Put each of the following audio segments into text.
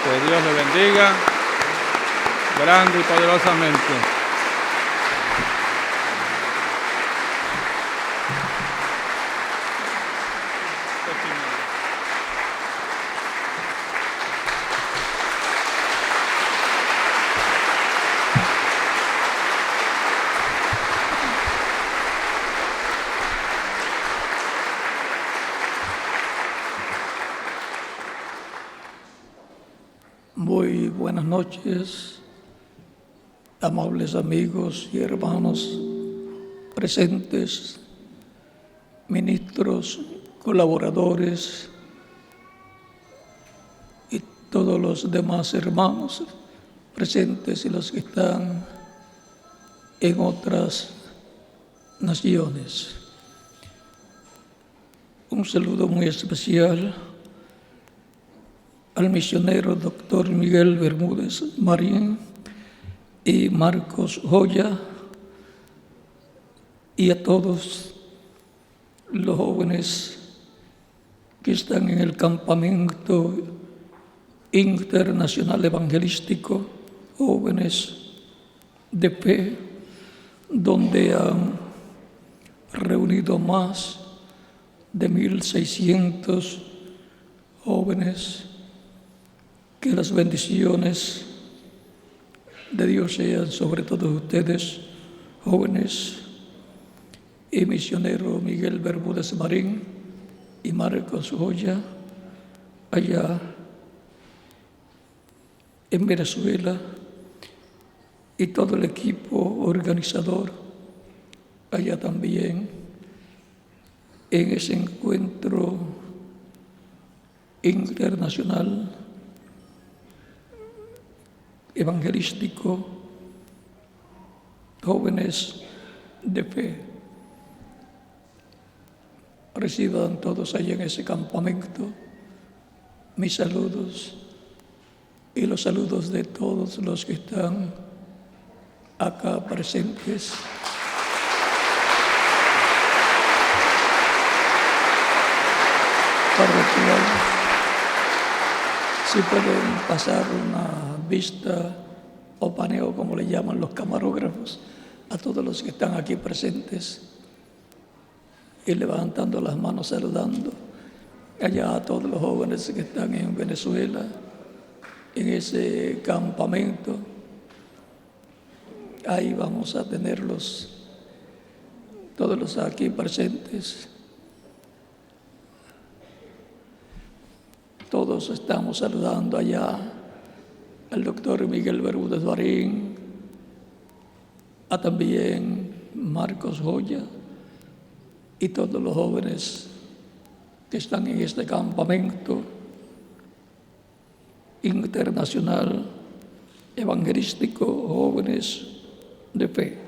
Que Dios le bendiga grande y poderosamente. Muy buenas noches, amables amigos y hermanos presentes, ministros, colaboradores y todos los demás hermanos presentes y los que están en otras naciones. Un saludo muy especial al misionero doctor Miguel Bermúdez Marín y Marcos Joya, y a todos los jóvenes que están en el campamento internacional evangelístico, jóvenes de fe, donde han reunido más de 1,600 jóvenes. Que las bendiciones de Dios sean sobre todos ustedes, jóvenes y misionero Miguel Bermúdez Marín y Marcos Joya, allá en Venezuela, y todo el equipo organizador allá también en ese encuentro internacional evangelístico, jóvenes de fe. Reciban todos allá en ese campamento mis saludos y los saludos de todos los que están acá presentes. Parroquial. Si pueden pasar una vista o paneo, como le llaman los camarógrafos, a todos los que están aquí presentes y levantando las manos saludando allá a todos los jóvenes que están en Venezuela, en ese campamento. Ahí vamos a tenerlos, todos los aquí presentes. Todos estamos saludando allá al doctor Miguel Bermúdez Marín, a también Marcos Joya y todos los jóvenes que están en este campamento internacional evangelístico, jóvenes de fe,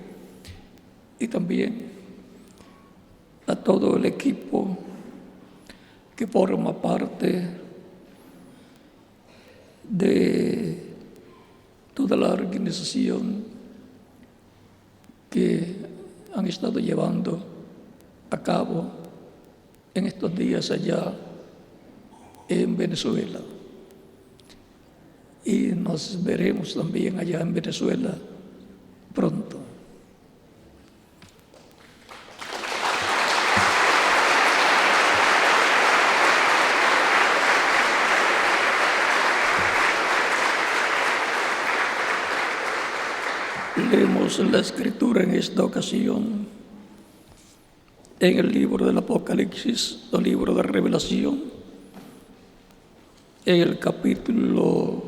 y también a todo el equipo que forma parte de toda la organización que han estado llevando a cabo en estos días allá en Venezuela. Y nos veremos también allá en Venezuela pronto. Leemos la Escritura en esta ocasión en el libro del Apocalipsis, o libro de Revelación, en el capítulo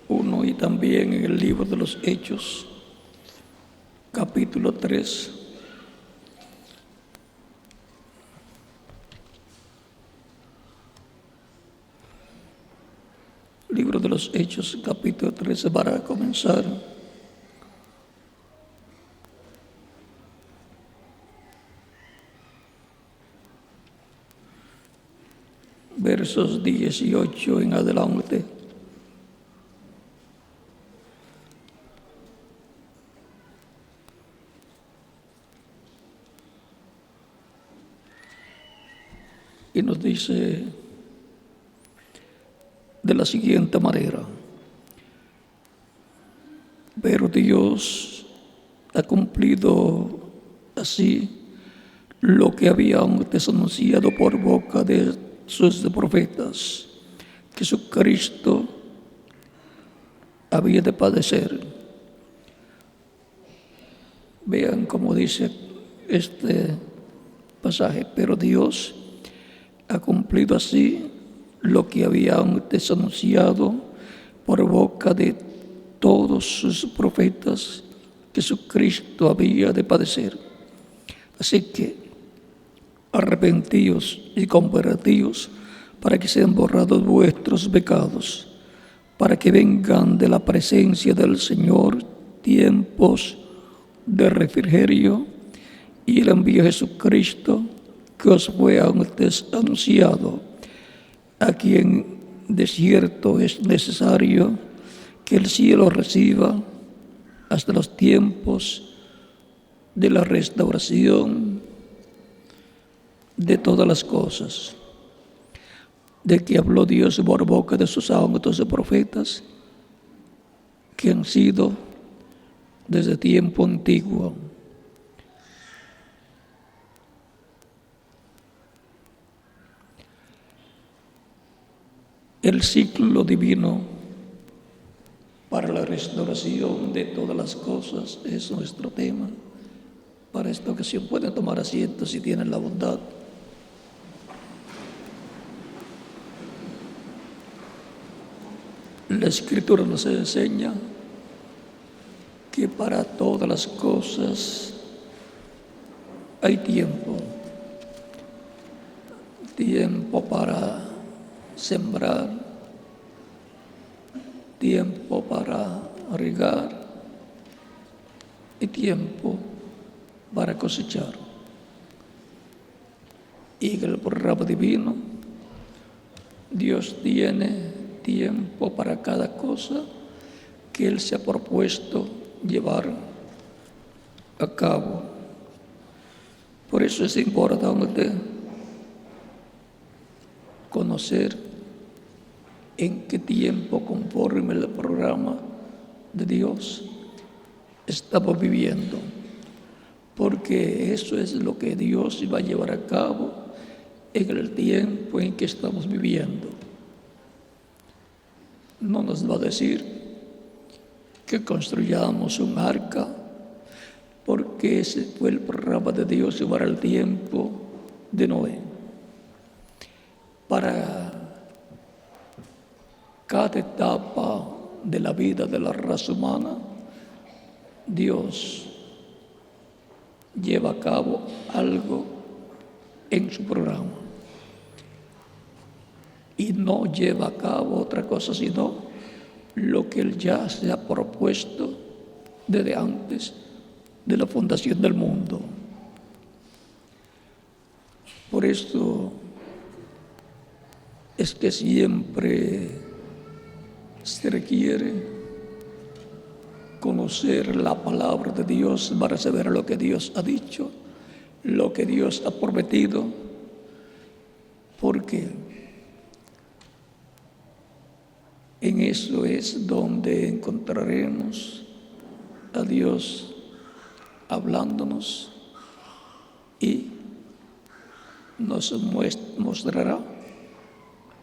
1, y también en el libro de los Hechos, capítulo 3. Libro de los Hechos, capítulo 13, para comenzar. Versos 18 en adelante. Y nos dice: de la siguiente manera: pero Dios ha cumplido así lo que había antes anunciado por boca de sus profetas, que Jesucristo había de padecer. Vean cómo dice este pasaje: pero Dios ha cumplido así lo que había antes anunciado por boca de todos sus profetas, que Jesucristo había de padecer. Así que arrepentíos y convertíos para que sean borrados vuestros pecados, para que vengan de la presencia del Señor tiempos de refrigerio, y el envío de Jesucristo que os fue antes anunciado, a quien de cierto es necesario que el cielo reciba hasta los tiempos de la restauración de todas las cosas, de que habló Dios por boca de sus santos y profetas, que han sido desde tiempo antiguo. El ciclo divino para la restauración de todas las cosas es nuestro tema. Para esta ocasión pueden tomar asiento si tienen la bondad. La Escritura nos enseña que para todas las cosas hay tiempo. Tiempo para sembrar, tiempo para regar y tiempo para cosechar. Y en el programa divino, Dios tiene tiempo para cada cosa que Él se ha propuesto llevar a cabo. Por eso es importante conocer en qué tiempo, conforme el programa de Dios, estamos viviendo, porque eso es lo que Dios va a llevar a cabo en el tiempo en que estamos viviendo. No nos va a decir que construyamos un arca, porque ese fue el programa de Dios para el tiempo de Noé. Para cada etapa de la vida de la raza humana, Dios lleva a cabo algo en su programa y no lleva a cabo otra cosa sino lo que Él ya se ha propuesto desde antes de la fundación del mundo. Por esto es que siempre se requiere conocer la palabra de Dios para saber lo que Dios ha dicho, lo que Dios ha prometido, porque en eso es donde encontraremos a Dios hablándonos y nos mostrará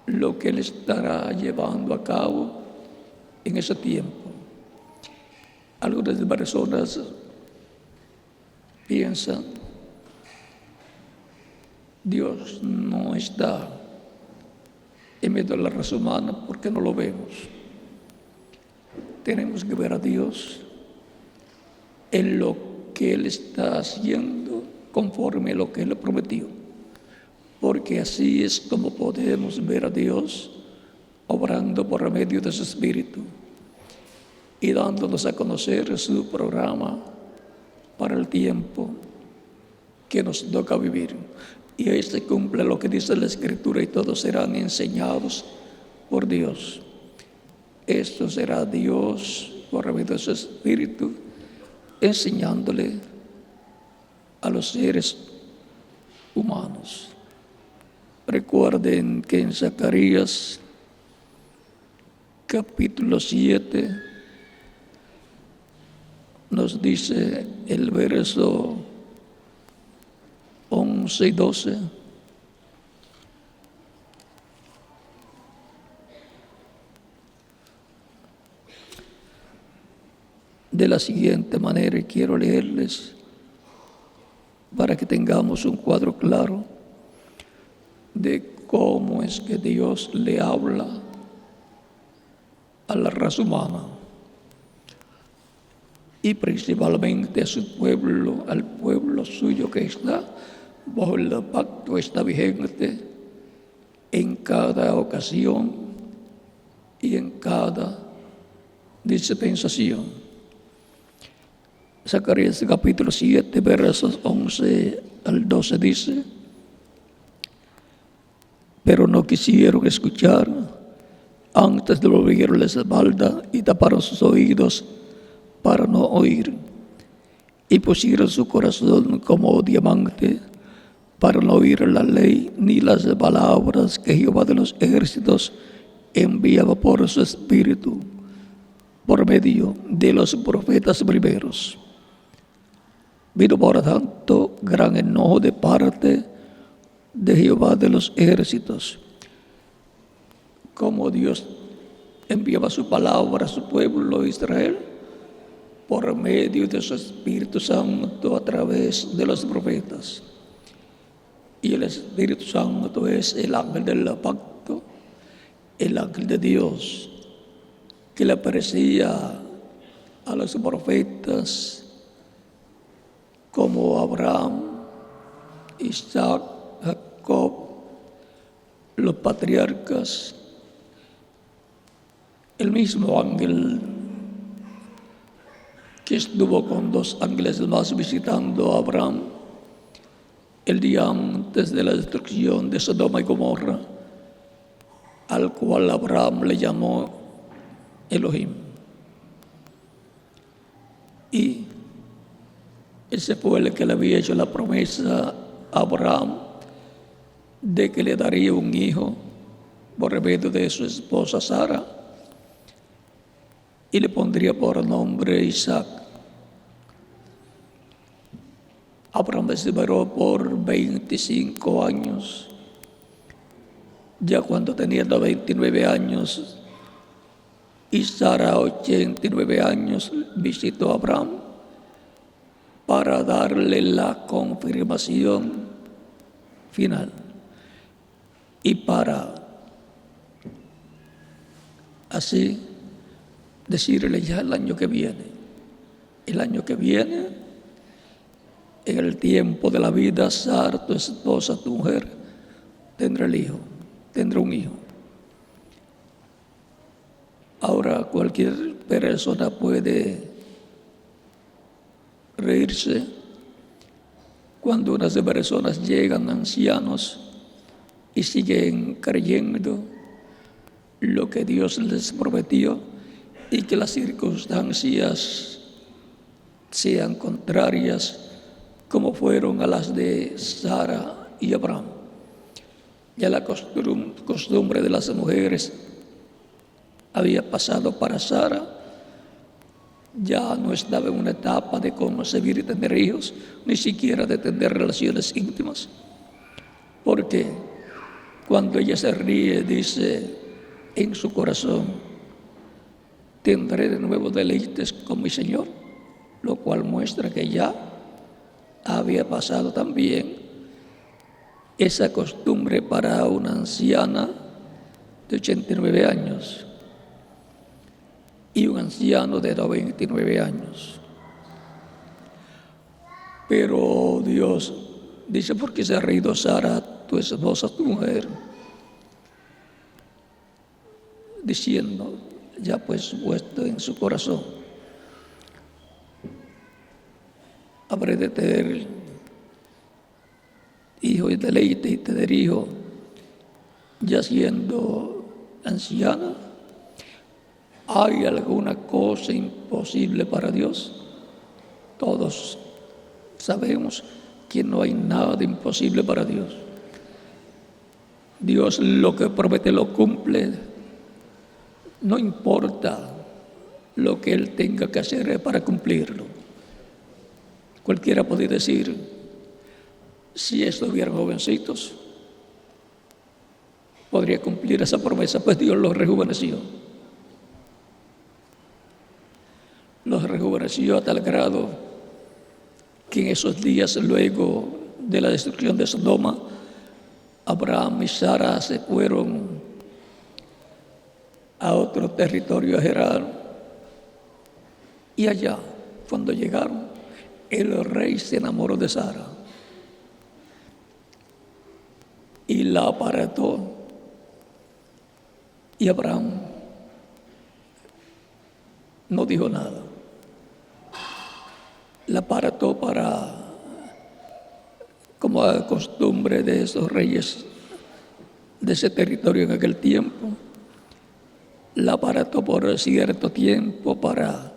lo que Él estará llevando a cabo en ese tiempo. Algunas personas piensan: Dios no está en medio de la raza humana porque no lo vemos. Tenemos que ver a Dios en lo que Él está haciendo conforme a lo que Él prometió, porque así es como podemos ver a Dios obrando por medio de su Espíritu y dándonos a conocer su programa para el tiempo que nos toca vivir. Y ahí se cumple lo que dice la Escritura: y todos serán enseñados por Dios. Esto será Dios por medio de su Espíritu enseñándole a los seres humanos. Recuerden que en Zacarías capítulo 7, nos dice el verso 11 y 12. De la siguiente manera, y quiero leerles para que tengamos un cuadro claro de cómo es que Dios le habla a la raza humana y principalmente a su pueblo, al pueblo suyo que está bajo el pacto, está vigente en cada ocasión y en cada dispensación. Zacarías capítulo 7, versos 11 al 12 dice: pero no quisieron escuchar, antes de volvieron la espalda y taparon sus oídos para no oír, y pusieron su corazón como diamante para no oír la ley ni las palabras que Jehová de los ejércitos enviaba por su espíritu por medio de los profetas primeros. Vino por tanto gran enojo de parte de Jehová de los ejércitos, como Dios enviaba su palabra a su pueblo Israel por medio de su Espíritu Santo a través de los profetas. Y el Espíritu Santo es el ángel del pacto, el ángel de Dios, que le aparecía a los profetas como Abraham, Isaac, Jacob, los patriarcas. El mismo ángel que estuvo con 2 ángeles más visitando a Abraham el día antes de la destrucción de Sodoma y Gomorra, al cual Abraham le llamó Elohim. Y ese fue el que le había hecho la promesa a Abraham de que le daría un hijo por medio de su esposa Sara y le pondría por nombre Isaac. Abraham esperó por 25 años. Ya cuando tenía 29 años y Sara 89 años, visitó a Abraham para darle la confirmación final y para así decirle ya el año que viene, en el tiempo de la vida, Sara, tu esposa, tu mujer, tendrá un hijo. Ahora cualquier persona puede reírse cuando unas personas llegan ancianos y siguen creyendo lo que Dios les prometió y que las circunstancias sean contrarias como fueron a las de Sara y Abraham. Ya la costumbre de las mujeres había pasado para Sara. Ya no estaba en una etapa de concebir y tener hijos, ni siquiera de tener relaciones íntimas. Porque cuando ella se ríe, dice en su corazón: tendré de nuevo deleites con mi Señor, lo cual muestra que ya había pasado también esa costumbre para una anciana de 89 años y un anciano de 99 años. Pero Dios dice: ¿por qué se ha reído Sara, tu esposa, tu mujer? Diciendo, ya pues puesto en su corazón, habré de tener hijo y deleite y tener hijo ya siendo anciana. ¿Hay alguna cosa imposible para Dios? Todos sabemos que no hay nada imposible para Dios. Dios lo que promete lo cumple. no importa lo que él tenga que hacer para cumplirlo. Cualquiera puede decir, si estuvieran jovencitos, podría cumplir esa promesa, pues Dios los rejuveneció. Los rejuveneció a tal grado que en esos días, luego de la destrucción de Sodoma, Abraham y Sara se fueron a otro territorio, a Gerar, y allá, cuando llegaron, el rey se enamoró de Sara y la apartó. Y Abraham no dijo nada. La apartó para, como a costumbre de esos reyes de ese territorio en aquel tiempo, la apartó por cierto tiempo para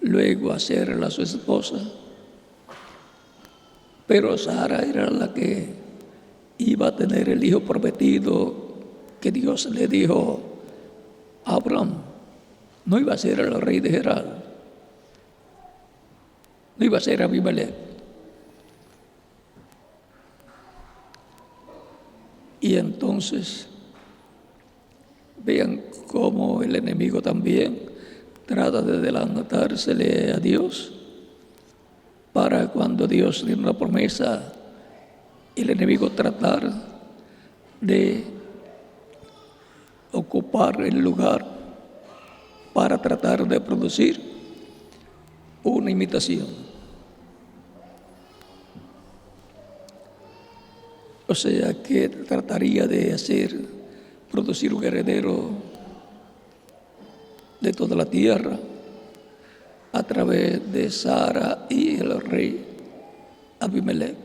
luego hacerla su esposa. Pero Sara era la que iba a tener el hijo prometido que Dios le dijo a Abraham. No iba a ser el rey de Gerar, no iba a ser Abimelech. Y entonces vean cómo el enemigo también trata de adelantársele a Dios para cuando Dios tiene una promesa, el enemigo tratar de ocupar el lugar para tratar de producir una imitación. O sea que trataría de producir un heredero de toda la tierra a través de Sara y el rey Abimelech.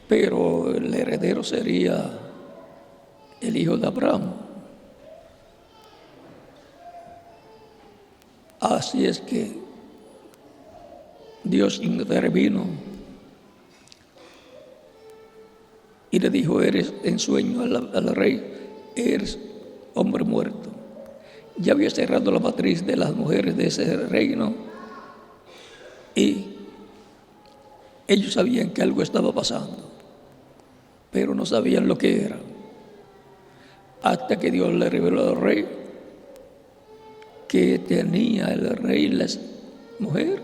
Pero el heredero sería el hijo de Abraham. Así es que Dios intervino y le dijo en sueño al rey, eres hombre muerto. Ya había cerrado la matriz de las mujeres de ese reino y ellos sabían que algo estaba pasando, pero no sabían lo que era. Hasta que Dios le reveló al rey que tenía el rey la mujer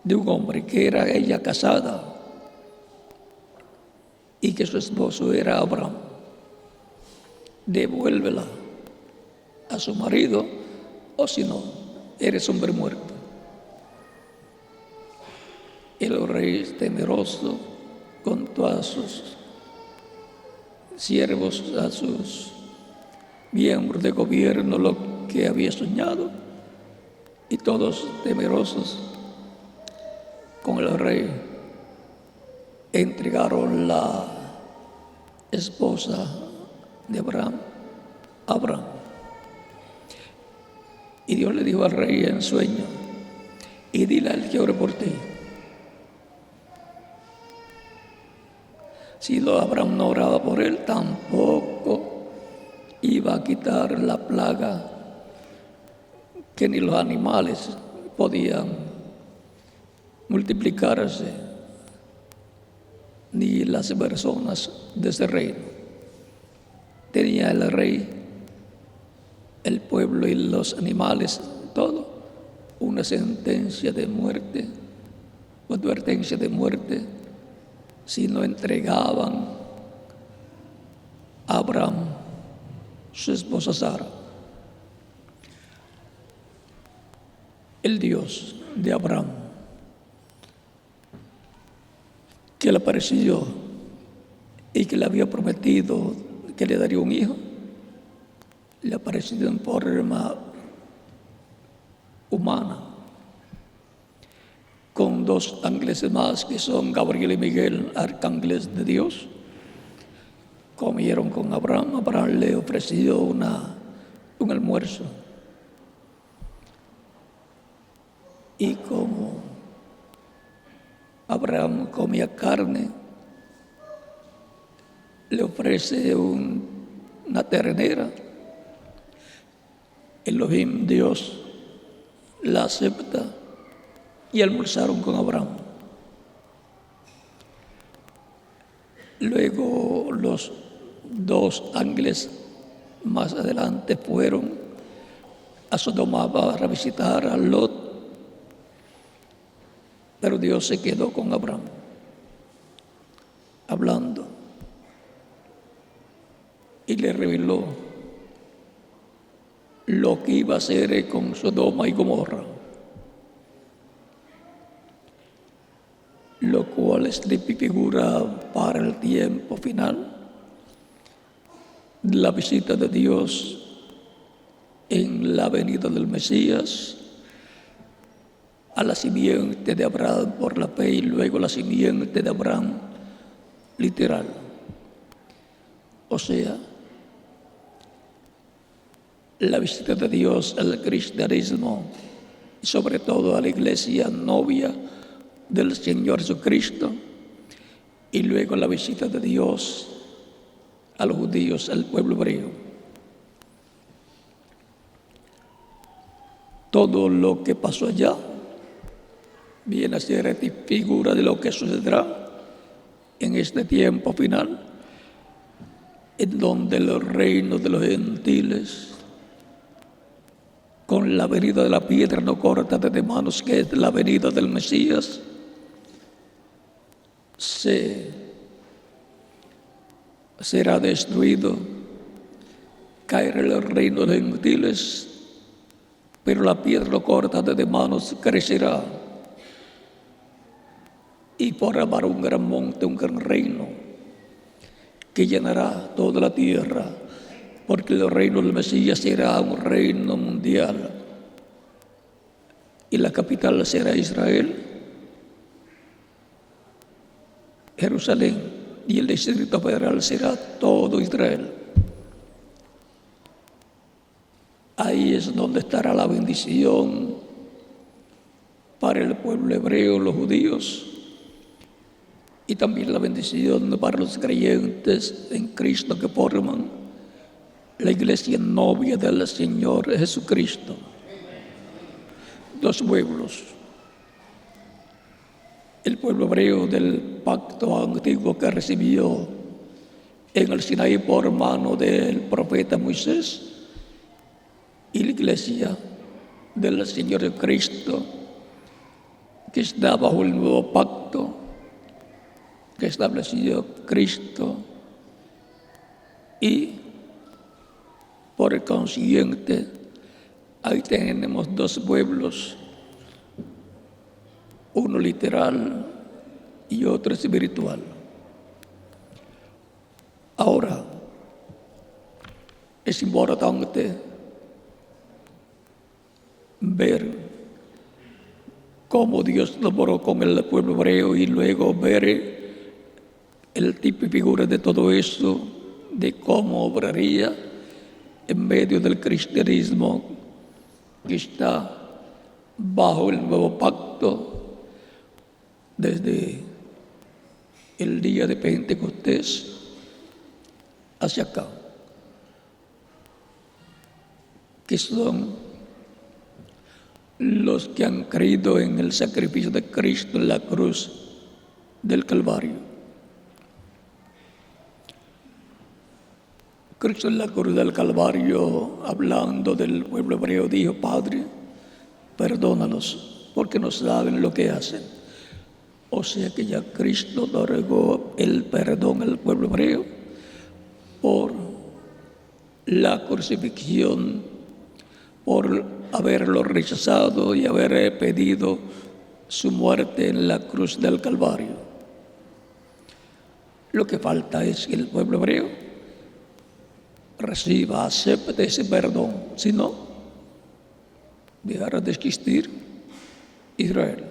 de un hombre, que era ella casada y que su esposo era Abraham. Devuélvela a su marido, o si no, eres hombre muerto. El rey temeroso contó a sus siervos, a sus miembros de gobierno, lo que había soñado, y todos temerosos con el rey entregaron la esposa de Abraham a Abraham. Y Dios le dijo al rey en sueño, y dile al que ore por ti. Si Abraham no oraba por él, tampoco iba a quitar la plaga, que ni los animales podían multiplicarse, ni las personas de ese reino. Tenía el rey, el pueblo y los animales, todo, una sentencia de muerte, una advertencia de muerte, si no entregaban a Abraham su esposa Sara. El Dios de Abraham, que le apareció y que le había prometido que le daría un hijo, le ha aparecido en forma humana, con dos ángeles más, que son Gabriel y Miguel, arcángeles de Dios. Comieron con Abraham. Abraham le ofreció un almuerzo. Y como Abraham comía carne, le ofrece un una ternera. Elohim, Dios, la acepta y almorzaron con Abraham. Luego los dos ángeles más adelante fueron a Sodoma para visitar a Lot, pero Dios se quedó con Abraham, hablando, y le reveló lo que iba a hacer con Sodoma y Gomorra, lo cual es la figura para el tiempo final, la visita de Dios en la venida del Mesías, a la simiente de Abraham por la fe y luego la simiente de Abraham literal. O sea, la visita de Dios al cristianismo y sobre todo a la iglesia novia del Señor Jesucristo, y luego la visita de Dios a los judíos, al pueblo hebreo. Todo lo que pasó allá viene a ser figura de lo que sucederá en este tiempo final, en donde los reinos de los gentiles, con la venida de la piedra no cortada de manos, que es la venida del Mesías, será destruido, caerá el reino de los gentiles, pero la piedra no cortada de manos crecerá y formará un gran monte, un gran reino que llenará toda la tierra, porque el reino del Mesías será un reino mundial y la capital será Israel, Jerusalén, y el distrito federal será todo Israel. Ahí es donde estará la bendición para el pueblo hebreo, los judíos, y también la bendición para los creyentes en Cristo que forman la iglesia novia del Señor Jesucristo. Dos pueblos: el pueblo hebreo del pacto antiguo que recibió en el Sinaí por mano del profeta Moisés, y la iglesia del Señor Jesucristo que está bajo el nuevo pacto que estableció Cristo, y por consiguiente ahí tenemos dos pueblos, uno literal y otro espiritual. Ahora, es importante ver cómo Dios laboró con el pueblo hebreo y luego ver el tipo y figura de todo eso, de cómo obraría en medio del cristianismo que está bajo el nuevo pacto desde el día de Pentecostés hacia acá, que son los que han creído en el sacrificio de Cristo en la cruz del Calvario. Cristo en la cruz del Calvario, hablando del pueblo hebreo, dijo: Padre, perdónalos, porque no saben lo que hacen. O sea que ya Cristo otorgó el perdón al pueblo hebreo por la crucifixión, por haberlo rechazado y haber pedido su muerte en la cruz del Calvario. Lo que falta es que el pueblo hebreo reciba, acepte ese perdón, si no, dejará de existir Israel.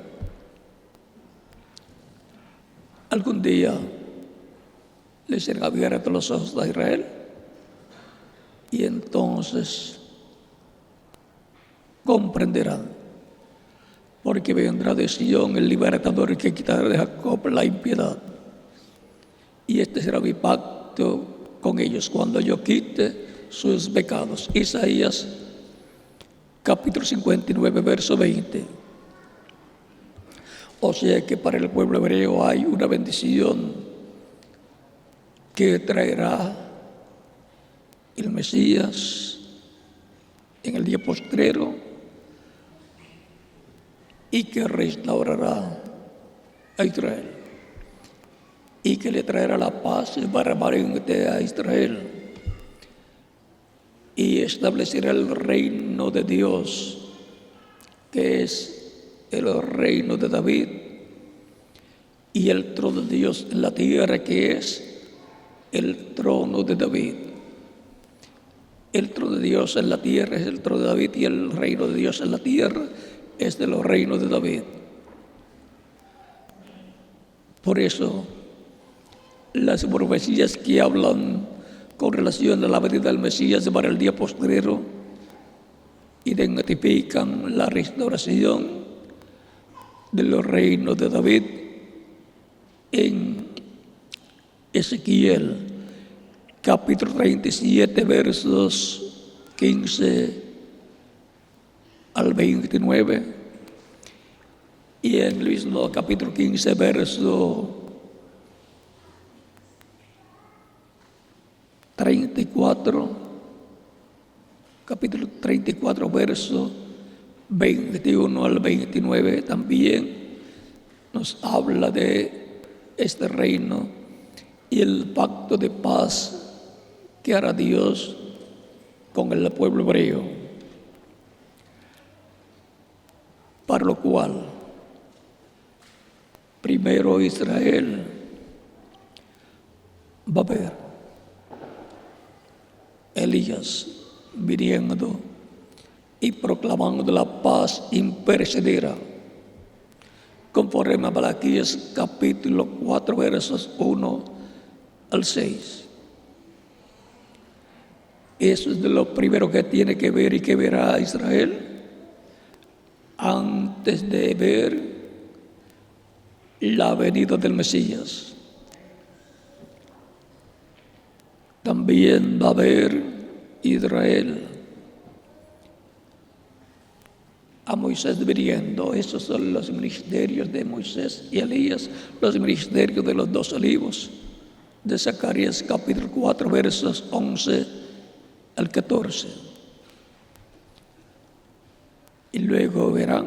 Algún día les serán abiertos los ojos a Israel y entonces comprenderán, porque vendrá de Sion el libertador que quitará de Jacob la impiedad, y este será mi pacto con ellos cuando yo quite sus pecados. Isaías capítulo 59, verso 20. O sea que para el pueblo hebreo hay una bendición que traerá el Mesías en el día postrero y que restaurará a Israel y que le traerá la paz permanente a Israel y establecerá el reino de Dios, que es el reino de David, y el trono de Dios en la tierra, que es el trono de David. El trono de Dios en la tierra es el trono de David, y el reino de Dios en la tierra es de los reinos de David. Por eso, las profecías que hablan con relación a la venida del Mesías para el día postrero identifican la restauración de los reinos de David en Ezequiel capítulo 37, versos 15 al 29, y en el mismo capítulo 15, verso 34, capítulo 34, verso 21 al 29, también nos habla de este reino y el pacto de paz que hará Dios con el pueblo hebreo, para lo cual primero Israel va a ver Elías viniendo y proclamando la paz imperecedera, conforme a Malaquías capítulo 4, versos 1 al 6. Eso es de lo primero que tiene que ver y que verá Israel antes de ver la venida del Mesías. También va a ver Israel a Moisés viniendo. Esos son los ministerios de Moisés y Elías, los ministerios de los dos olivos, de Zacarías capítulo 4, versos 11 al 14. Y luego verán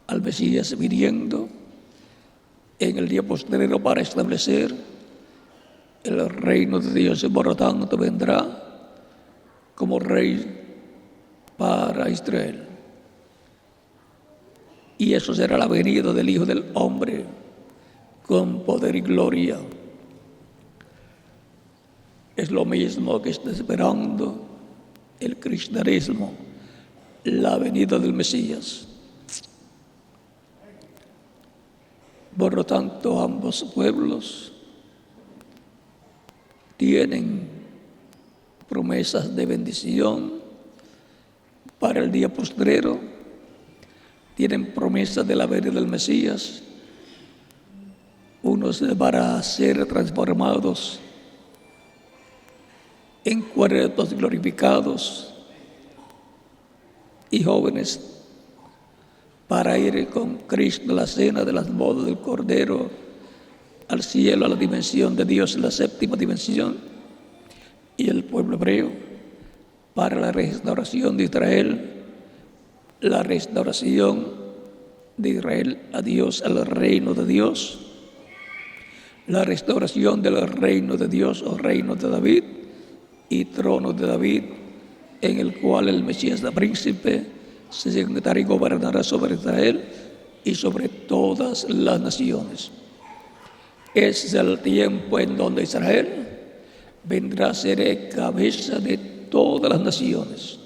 al Mesías viniendo en el día postrero para establecer el reino de Dios, y por lo tanto vendrá como rey para Israel. Y eso será la venida del Hijo del Hombre con poder y gloria. Es lo mismo que está esperando el cristianismo, la venida del Mesías. Por lo tanto, ambos pueblos tienen promesas de bendición para el día postrero, tienen promesas de la venida del Mesías. Unos van a ser transformados en cuerpos glorificados y jóvenes para ir con Cristo a la cena de las bodas del Cordero, al cielo, a la dimensión de Dios, la séptima dimensión, y el pueblo hebreo para la restauración de Israel, la restauración de Israel a Dios, al reino de Dios, la restauración del reino de Dios o reino de David y trono de David, en el cual el Mesías, el príncipe, se sentará y gobernará sobre Israel y sobre todas las naciones. Es el tiempo en donde Israel vendrá a ser cabeza de todas las naciones.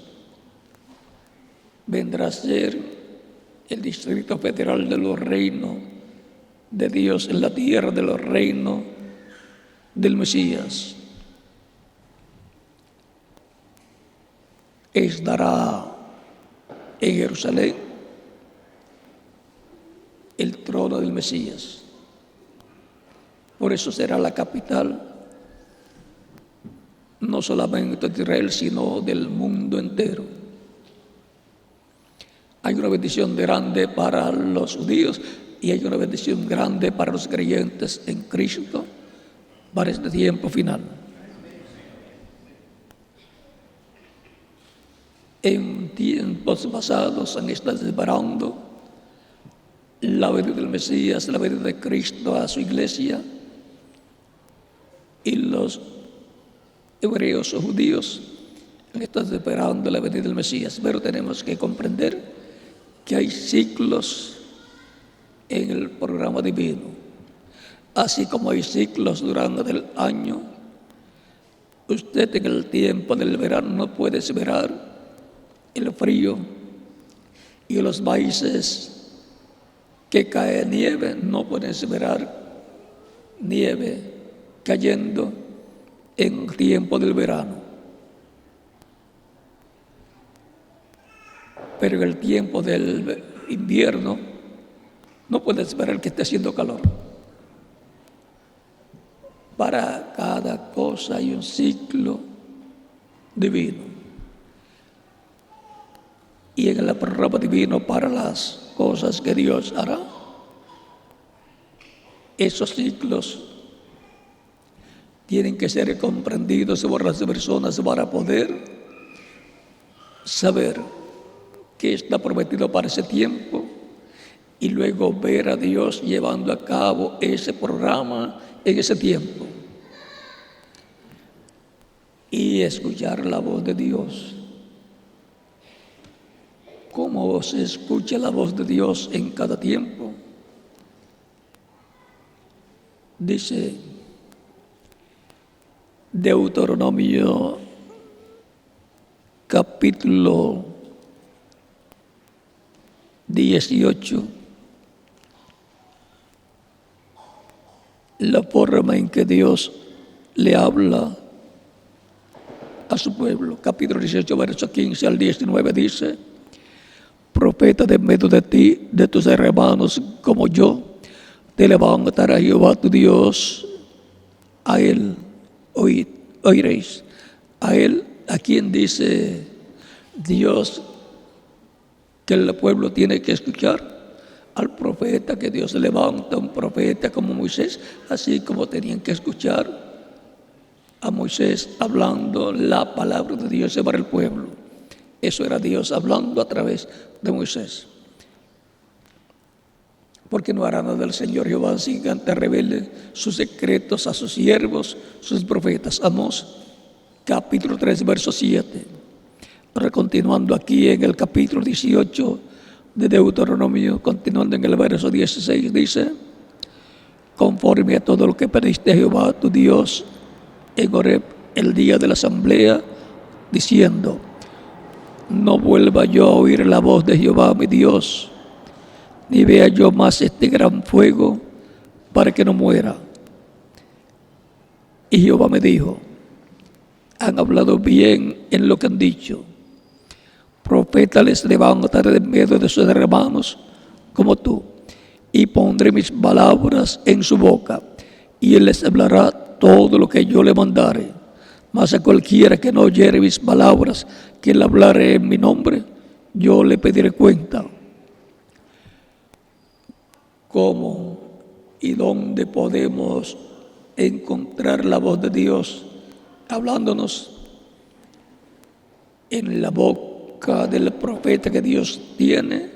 Vendrá a ser el Distrito Federal de los reinos de Dios en la tierra, de los reinos del Mesías. Estará en Jerusalén el trono del Mesías. Por eso será la capital no solamente de Israel, sino del mundo entero. Hay una bendición grande para los judíos y hay una bendición grande para los creyentes en Cristo para este tiempo final. En tiempos pasados han estado esperando la venida del Mesías, la venida de Cristo a su iglesia, y los hebreos o judíos han estado esperando la venida del Mesías, pero tenemos que comprender que hay ciclos en el programa divino, así como hay ciclos durante el año. Usted en el tiempo del verano no puede esperar el frío y los países que cae nieve no pueden esperar nieve cayendo en tiempo del verano. Pero en el tiempo del invierno no puede esperar que esté haciendo calor. Para cada cosa hay un ciclo divino. Y en el programa divino para las cosas que Dios hará, esos ciclos tienen que ser comprendidos por las personas para poder saber qué está prometido para ese tiempo y luego ver a Dios llevando a cabo ese programa en ese tiempo y escuchar la voz de Dios. ¿Cómo se escucha la voz de Dios en cada tiempo? Dice Deuteronomio capítulo 18, la forma en que Dios le habla a su pueblo. Capítulo 18, verso 15 al 19 dice: profeta de medio de ti, de tus hermanos como yo, te levantará Jehová tu Dios, a él oiréis. A él, a quien dice Dios que el pueblo tiene que escuchar, al profeta que Dios levanta, un profeta como Moisés, así como tenían que escuchar a Moisés hablando la palabra de Dios para el pueblo. Eso era Dios hablando a través de Moisés. Porque no hará nada del Señor Jehová sin que antes revele sus secretos a sus siervos, sus profetas. Amós, capítulo 3, verso 7. Ahora, continuando aquí en el capítulo 18 de Deuteronomio, continuando en el verso 16, dice: conforme a todo lo que pediste a Jehová tu Dios en Horeb el día de la asamblea, diciendo: no vuelva yo a oír la voz de Jehová mi Dios, ni vea yo más este gran fuego, para que no muera. Y Jehová me dijo: han hablado bien en lo que han dicho. Profeta les levantaré de medio de sus hermanos como tú, y pondré mis palabras en su boca, y él les hablará todo lo que yo le mandare. Mas a cualquiera que no oyere mis palabras, que él hablaré en mi nombre, yo le pediré cuenta. ¿Cómo y dónde podemos encontrar la voz de Dios hablándonos? En la boca del profeta que Dios tiene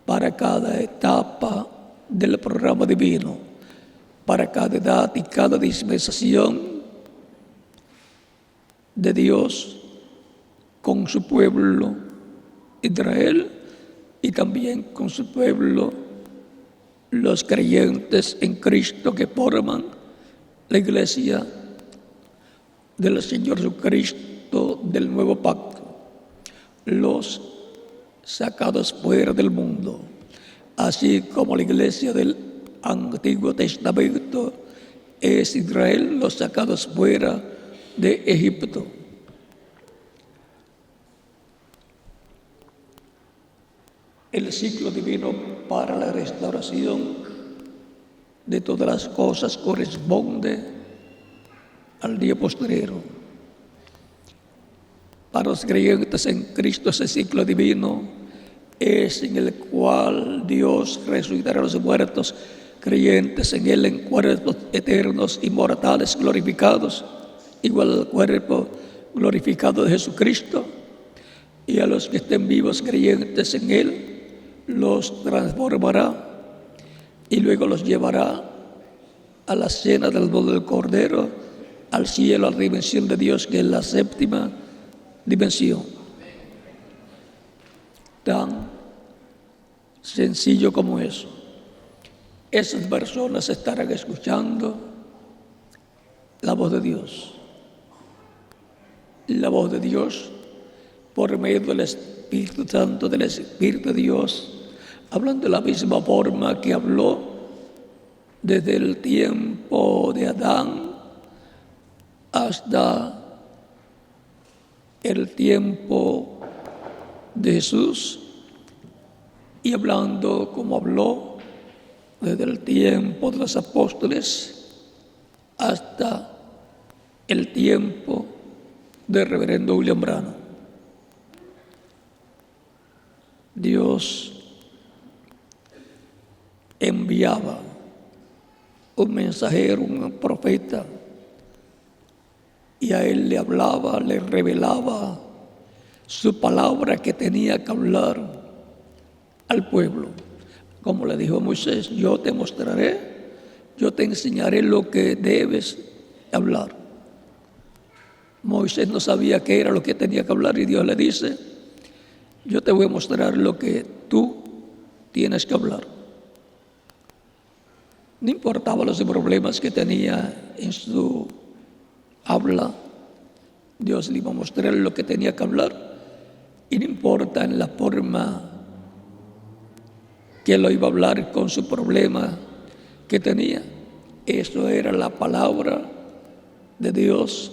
para cada etapa del programa divino, para cada edad y cada dispensación de Dios con su pueblo Israel y también con su pueblo los creyentes en Cristo que forman la iglesia del Señor Jesucristo del nuevo pacto, los sacados fuera del mundo, así como la iglesia del Antiguo Testamento es Israel, los sacados fuera de Egipto. El ciclo divino para la restauración de todas las cosas corresponde al día postrero. Para los creyentes en Cristo ese ciclo divino es en el cual Dios resucitará a los muertos, creyentes en Él en cuerpos eternos, inmortales, glorificados, igual al cuerpo glorificado de Jesucristo. Y a los que estén vivos creyentes en Él, los transformará y luego los llevará a la cena del boda del Cordero, al cielo, a la dimensión de Dios, que es la séptima dimensión. Tan sencillo como eso. Esas personas estarán escuchando la voz de Dios. La voz de Dios por medio del Espíritu Santo, del Espíritu de Dios, hablando de la misma forma que habló desde el tiempo de Adán hasta el tiempo de Jesús, y hablando como habló desde el tiempo de los apóstoles hasta el tiempo del reverendo William Branham. Dios enviaba un mensajero, un profeta, y a él le hablaba, le revelaba su palabra que tenía que hablar al pueblo. Como le dijo a Moisés: yo te mostraré, yo te enseñaré lo que debes hablar. Moisés no sabía qué era lo que tenía que hablar, y Dios le dice: yo te voy a mostrar lo que tú tienes que hablar. No importaba los problemas que tenía en su habla, Dios le iba a mostrar lo que tenía que hablar, y no importa en la forma que lo iba a hablar con su problema que tenía. Eso era la palabra de Dios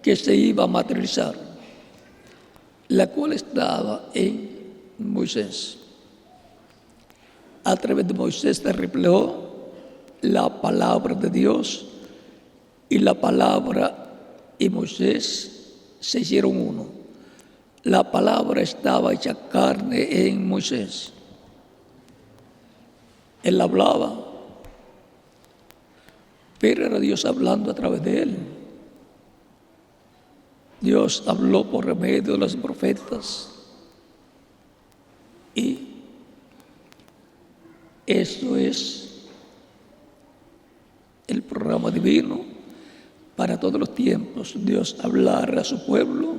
que se iba a materializar, la cual estaba en Moisés. A través de Moisés se reflejó la palabra de Dios, y la palabra y Moisés se hicieron uno. La palabra estaba hecha carne en Moisés. Él hablaba, pero era Dios hablando a través de él. Dios habló por medio de los profetas, y eso es el programa divino para todos los tiempos. Dios hablar a su pueblo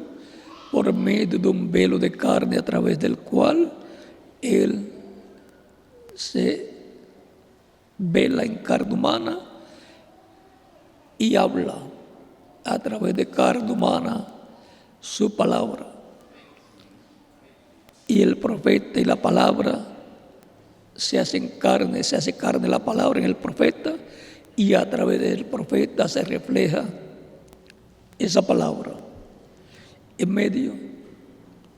por medio de un velo de carne a través del cual Él se vela en carne humana y habla a través de carne humana su palabra. Y el profeta y la palabra se hacen carne, se hace carne la palabra en el profeta, y a través del profeta se refleja esa palabra en medio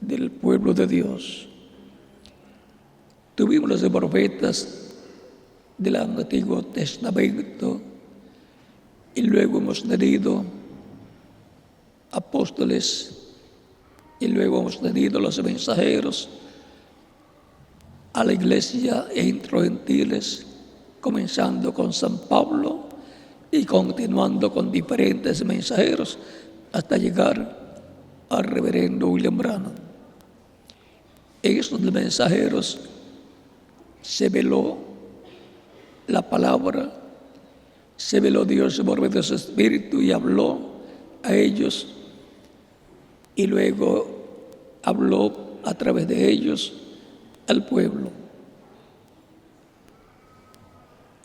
del pueblo de Dios. Tuvimos los profetas del Antiguo Testamento, y luego hemos tenido apóstoles, y luego hemos tenido los mensajeros a la iglesia entre los gentiles, comenzando con San Pablo y continuando con diferentes mensajeros hasta llegar al reverendo William Branham. En estos mensajeros se veló la palabra, se veló Dios por medio de su Espíritu y habló a ellos, y luego habló a través de ellos al pueblo.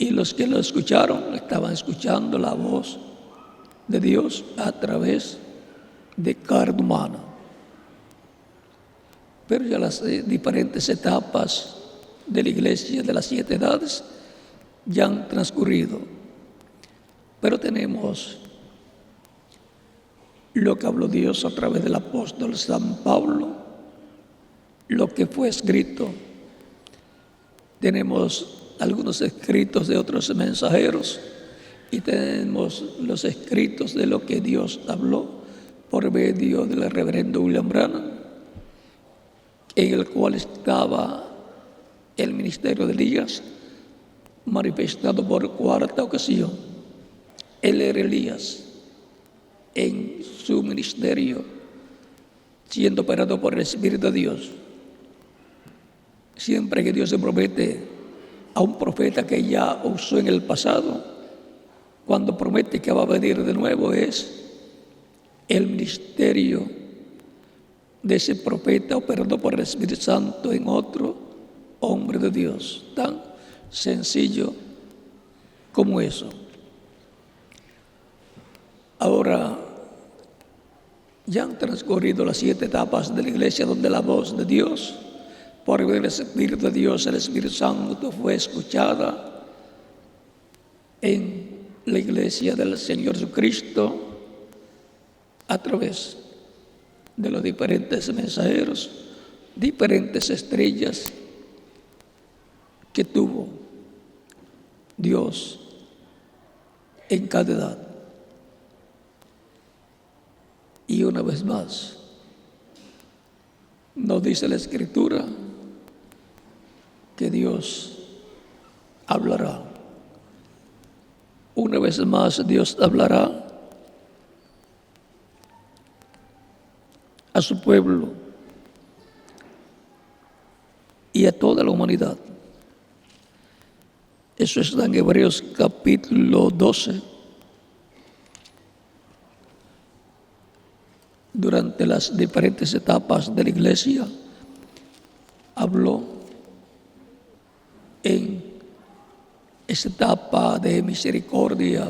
Y los que lo escucharon estaban escuchando la voz de Dios a través de carne humana. Pero ya las diferentes etapas de la iglesia de las 7 edades ya han transcurrido. Pero tenemos lo que habló Dios a través del apóstol San Pablo, lo que fue escrito. Tenemos algunos escritos de otros mensajeros, y tenemos los escritos de lo que Dios habló por medio del reverendo William Branham, en el cual estaba el ministerio de Elías manifestado por cuarta ocasión. Él era Elías en su ministerio, siendo operado por el Espíritu de Dios. Siempre que Dios se promete a un profeta que ya usó en el pasado, cuando promete que va a venir de nuevo, es el ministerio de ese profeta operado por el Espíritu Santo en otro hombre de Dios. Tan sencillo como eso. Ahora, ya han transcurrido las 7 etapas de la iglesia donde la voz de Dios, por medio del Espíritu de Dios, el Espíritu Santo, fue escuchada en la iglesia del Señor Jesucristo a través de los diferentes mensajeros, diferentes estrellas que tuvo Dios en cada edad. Y una vez más, nos dice la Escritura que Dios hablará. Una vez más, Dios hablará a su pueblo y a toda la humanidad. Eso está en Hebreos capítulo 12. Durante las diferentes etapas de la iglesia, habló en esa etapa de misericordia,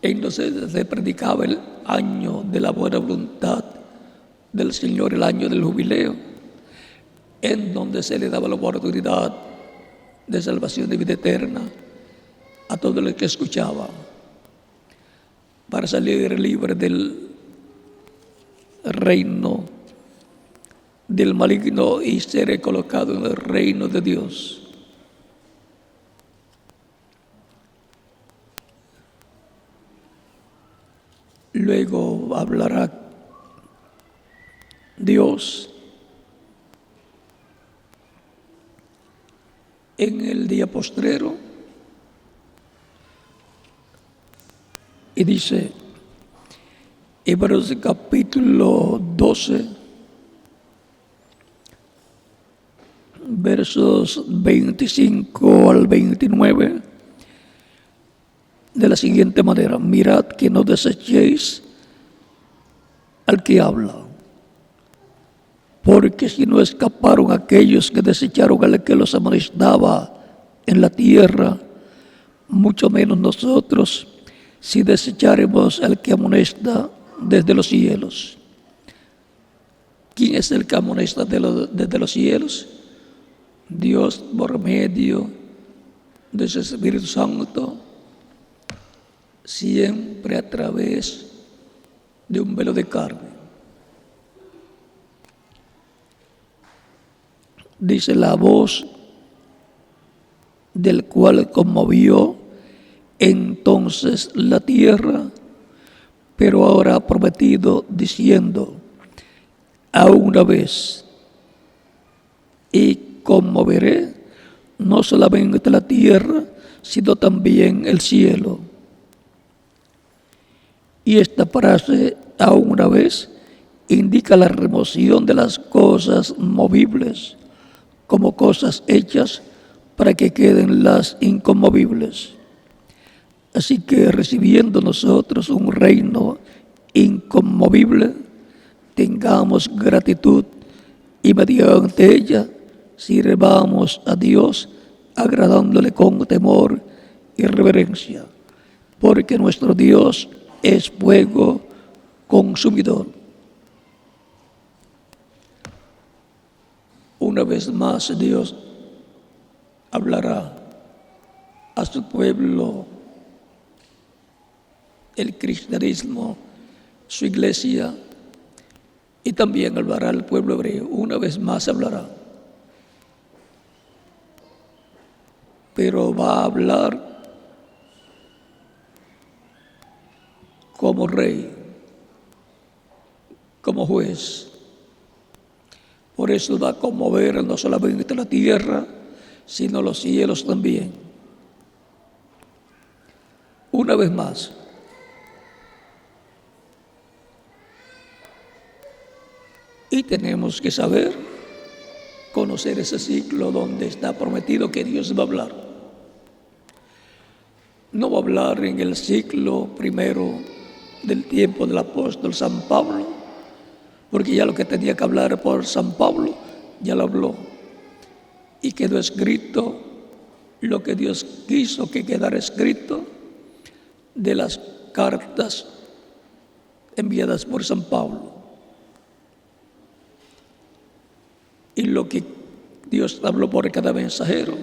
en donde se predicaba el año de la buena voluntad del Señor, el año del jubileo, en donde se le daba la oportunidad de salvación de vida eterna a todos los que escuchaban, para salir libre del reino del maligno y ser colocado en el reino de Dios. Luego hablará Dios en el día postrero y dice, Hebreos capítulo 12, versos 25 al 29, de la siguiente manera: mirad que no desechéis al que habla, porque si no escaparon aquellos que desecharon al que los amonestaba en la tierra, mucho menos nosotros, si desecharemos al que amonesta desde los cielos. ¿Quién es el que amonesta desde los cielos? Dios, por medio de su Espíritu Santo, siempre a través de un velo de carne. Dice, la voz del cual conmovió entonces la tierra, pero ahora ha prometido diciendo, aún una vez, y conmoveré no solamente la tierra, sino también el cielo. Y esta frase, aún una vez, indica la remoción de las cosas movibles como cosas hechas para que queden las inconmovibles. Así que recibiendo nosotros un reino inconmovible, tengamos gratitud y mediante ella sirvamos a Dios agradándole con temor y reverencia, porque nuestro Dios es fuego consumidor. Una vez más Dios hablará a su pueblo, el cristianismo, su iglesia, y también hablará al pueblo hebreo. Una vez más hablará. Pero va a hablar como rey, juez. Por eso va a conmover no solamente la tierra, sino los cielos también. Una vez más, y tenemos que saber, conocer ese ciclo donde está prometido que Dios va a hablar. No va a hablar en el ciclo primero del tiempo del apóstol San Pablo, porque ya lo que tenía que hablar por San Pablo, ya lo habló. Y quedó escrito lo que Dios quiso que quedara escrito de las cartas enviadas por San Pablo. Y lo que Dios habló por cada mensajero,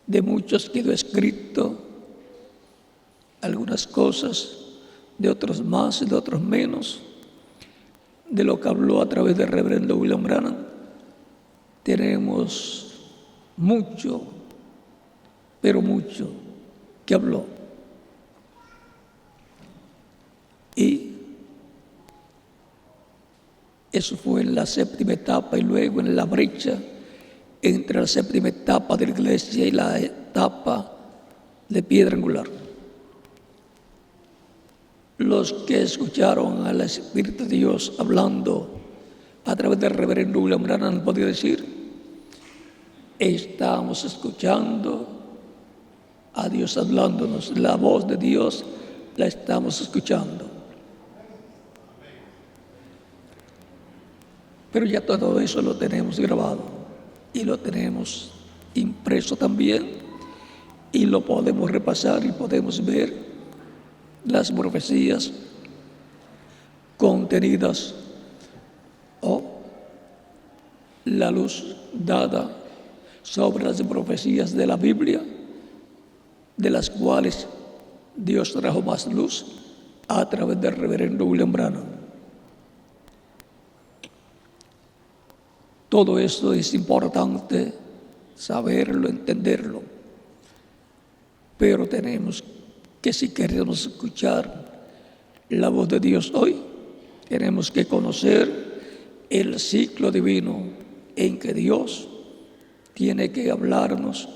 de muchos quedó escrito algunas cosas, de otros más y de otros menos. De lo que habló a través del reverendo William Branham, tenemos mucho, pero mucho que habló. Y eso fue en la séptima etapa y luego en la brecha entre la séptima etapa de la iglesia y la etapa de piedra angular. Los que escucharon al Espíritu de Dios hablando a través del reverendo William Branham han podido decir: estamos escuchando a Dios hablándonos, la voz de Dios la estamos escuchando. Pero ya todo eso lo tenemos grabado y lo tenemos impreso también, y lo podemos repasar y podemos ver las profecías contenidas o la luz dada sobre las profecías de la Biblia, de las cuales Dios trajo más luz a través del reverendo William Branham. Todo esto es importante saberlo, entenderlo, pero tenemos que, si queremos escuchar la voz de Dios hoy, tenemos que conocer el ciclo divino en que Dios tiene que hablarnos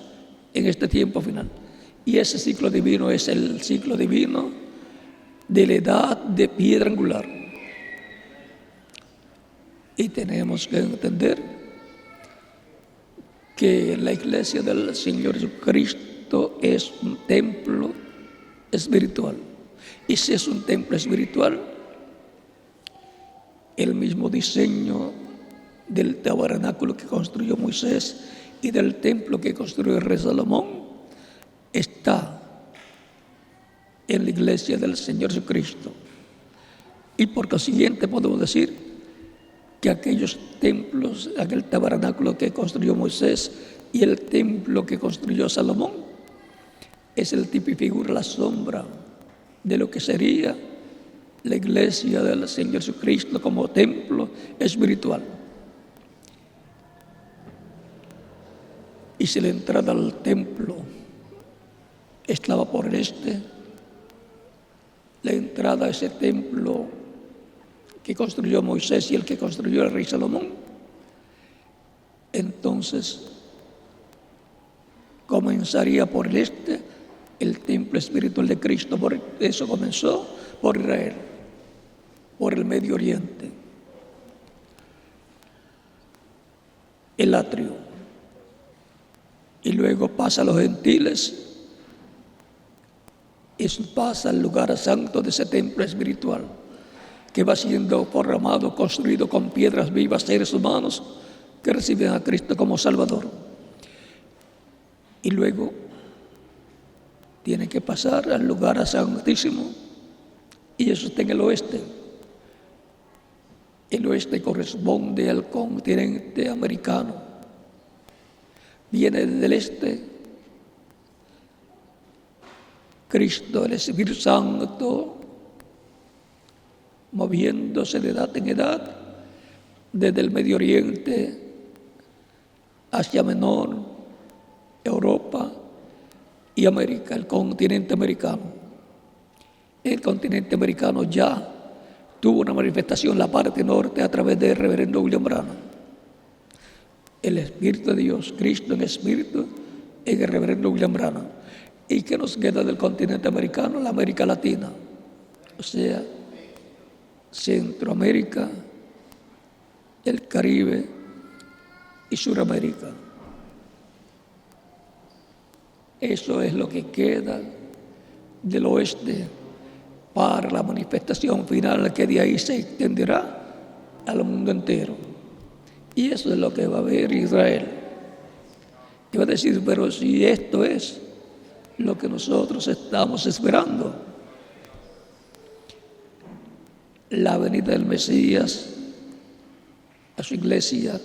en este tiempo final. Y ese ciclo divino es el ciclo divino de la edad de piedra angular. Y tenemos que entender que la iglesia del Señor Jesucristo es un templo espiritual. Y si es un templo espiritual, el mismo diseño del tabernáculo que construyó Moisés y del templo que construyó el rey Salomón está en la iglesia del Señor Jesucristo. Y por consiguiente podemos decir que aquellos templos, aquel tabernáculo que construyó Moisés y el templo que construyó Salomón, es el tipo y figura, la sombra de lo que sería la iglesia del Señor Jesucristo como templo espiritual. Y si la entrada al templo estaba por el este, la entrada a ese templo que construyó Moisés y el que construyó el rey Salomón, entonces comenzaría por el este el templo espiritual de Cristo. Por eso comenzó por Israel, por el Medio Oriente, el atrio, y luego pasa a los gentiles, eso pasa al lugar santo de ese templo espiritual, que va siendo formado, construido con piedras vivas, seres humanos que reciben a Cristo como Salvador. Y luego tiene que pasar al lugar santísimo, y eso está en el oeste. El oeste corresponde al continente americano. Viene del este Cristo, el Espíritu Santo, moviéndose de edad en edad, desde el Medio Oriente, Asia Menor, Europa y América, el continente americano. El continente americano ya tuvo una manifestación en la parte norte a través del reverendo William Branham. El Espíritu de Dios, Cristo en Espíritu, en el reverendo William Branham. ¿Y qué nos queda del continente americano? La América Latina, o sea, Centroamérica, el Caribe y Suramérica. Eso es lo que queda del oeste para la manifestación final que de ahí se extenderá al mundo entero. Y eso es lo que va a ver Israel. Y va a decir, pero si esto es lo que nosotros estamos esperando, la venida del Mesías a su iglesia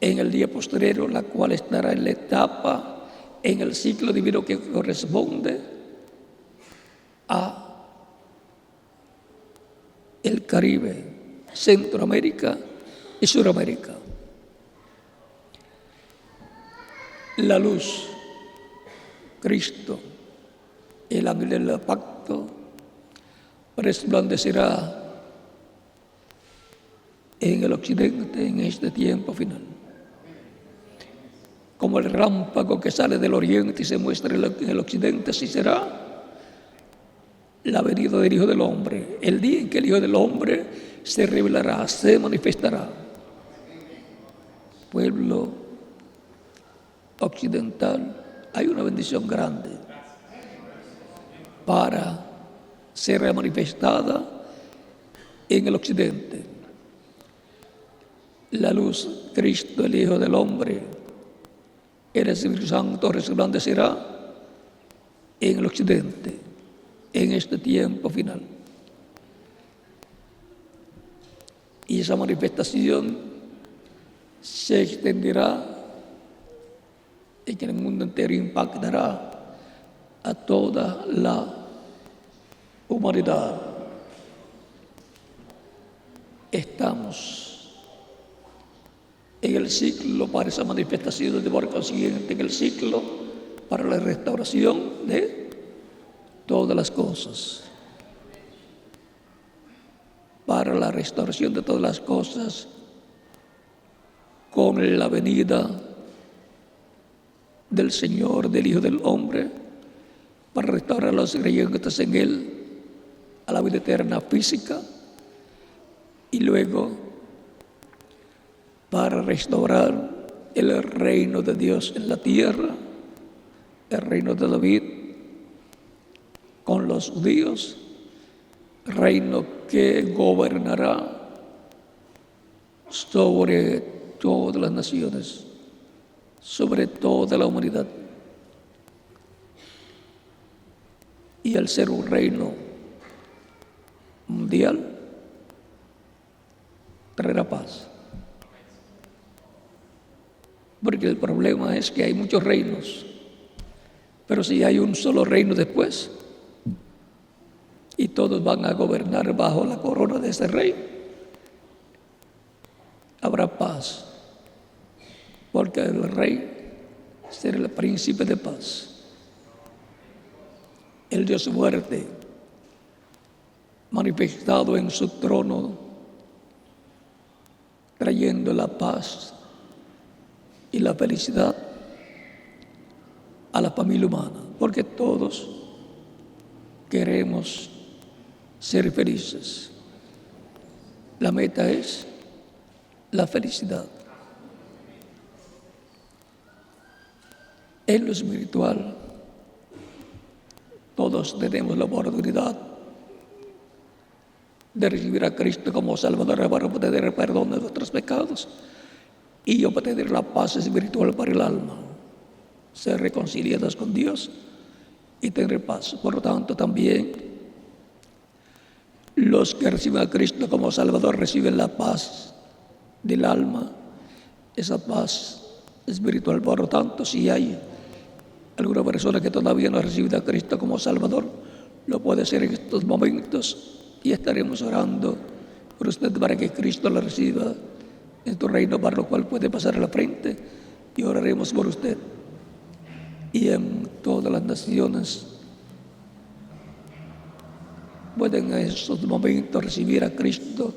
en el día posterior, la cual estará en la etapa, en el ciclo divino que corresponde a el Caribe, Centroamérica y Suramérica. La luz, Cristo, el ángel del pacto, resplandecerá en el occidente en este tiempo final. Como el relámpago que sale del oriente y se muestra en el occidente, así será la venida del Hijo del Hombre. El día en que el Hijo del Hombre se revelará, se manifestará. Pueblo occidental, hay una bendición grande para ser manifestada en el occidente. La luz, Cristo, el Hijo del Hombre, el Espíritu Santo resplandecerá en el occidente, en este tiempo final. Y esa manifestación se extenderá y que en el mundo entero impactará a toda la humanidad. Estamos en el ciclo para esa manifestación, de por consiguiente en el ciclo para la restauración de todas las cosas. Para la restauración de todas las cosas con la venida del Señor, del Hijo del Hombre, para restaurar a los creyentes en Él a la vida eterna física y luego para restaurar el reino de Dios en la tierra, el reino de David con los judíos, reino que gobernará sobre todas las naciones, sobre toda la humanidad. Y al ser un reino mundial, traerá paz. Porque el problema es que hay muchos reinos, pero si hay un solo reino después, y todos van a gobernar bajo la corona de ese rey, habrá paz, porque el rey será el príncipe de paz. El Dios fuerte, manifestado en su trono, trayendo la paz y la felicidad a la familia humana, porque todos queremos ser felices. La meta es la felicidad. En lo espiritual, todos tenemos la oportunidad de recibir a Cristo como Salvador para obtener el perdón de nuestros pecados y obtener la paz espiritual para el alma, ser reconciliados con Dios y tener paz. Por lo tanto, también los que reciben a Cristo como Salvador reciben la paz del alma, esa paz espiritual. Por lo tanto, si hay alguna persona que todavía no ha recibido a Cristo como Salvador, lo puede hacer en estos momentos y estaremos orando por usted para que Cristo la reciba en tu reino, para lo cual puede pasar a la frente y oraremos por usted. Y en todas las naciones pueden en esos momentos recibir a Cristo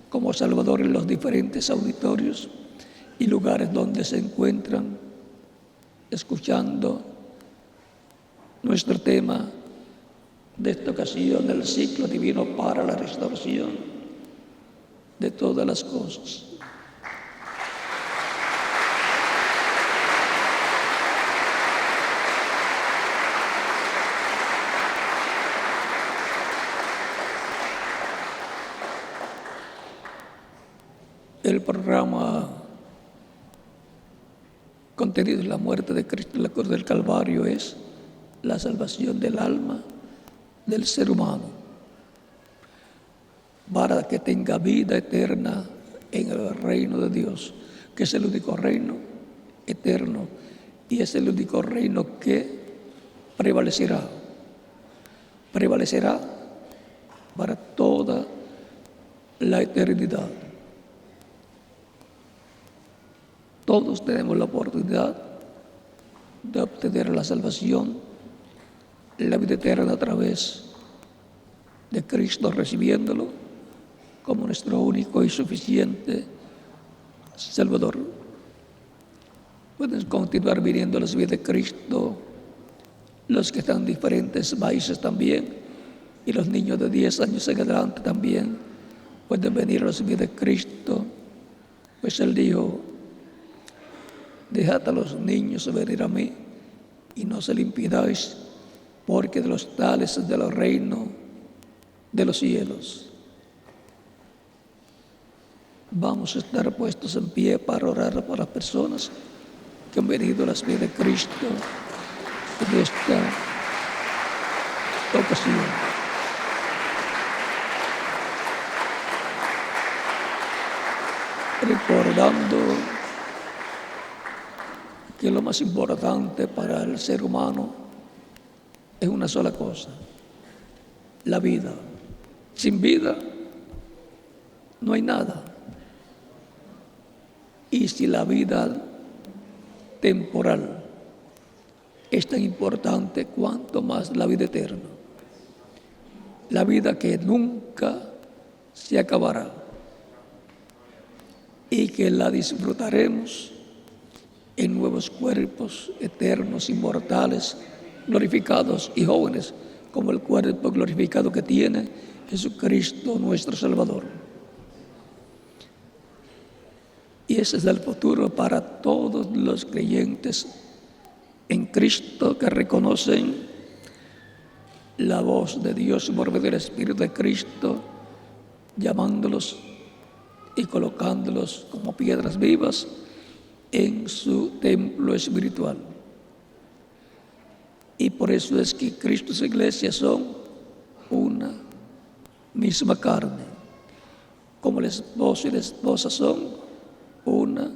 como Salvador en los diferentes auditorios y lugares donde se encuentran escuchando nuestro tema de esta ocasión, el ciclo divino para la restauración de todas las cosas. El programa contenido en la muerte de Cristo en la cruz del Calvario es la salvación del alma del ser humano para que tenga vida eterna en el reino de Dios, que es el único reino eterno y es el único reino que prevalecerá para toda la eternidad. Todos tenemos la oportunidad de obtener la salvación, la vida eterna a través de Cristo, recibiéndolo como nuestro único y suficiente Salvador. Pueden continuar viniendo a las vidas de Cristo los que están en diferentes países también, y los niños de 10 años en adelante también pueden venir a las vidas de Cristo, pues Él dijo: dejad a los niños venir a mí y no se le impidáis, porque de los tales es del reino de los cielos. Vamos a estar puestos en pie para orar por las personas que han venido a las vidas de Cristo en esta ocasión. Recordando que lo más importante para el ser humano es una sola cosa: la vida. Sin vida no hay nada. Y si la vida temporal es tan importante, cuanto más la vida eterna, la vida que nunca se acabará y que la disfrutaremos en nuevos cuerpos eternos, inmortales, glorificados y jóvenes, como el cuerpo glorificado que tiene Jesucristo nuestro Salvador. Y ese es el futuro para todos los creyentes en Cristo que reconocen la voz de Dios por medio del Espíritu de Cristo, llamándolos y colocándolos como piedras vivas en su templo espiritual. Y por eso es que Cristo y su iglesia son una misma carne, como el esposo y la esposa son una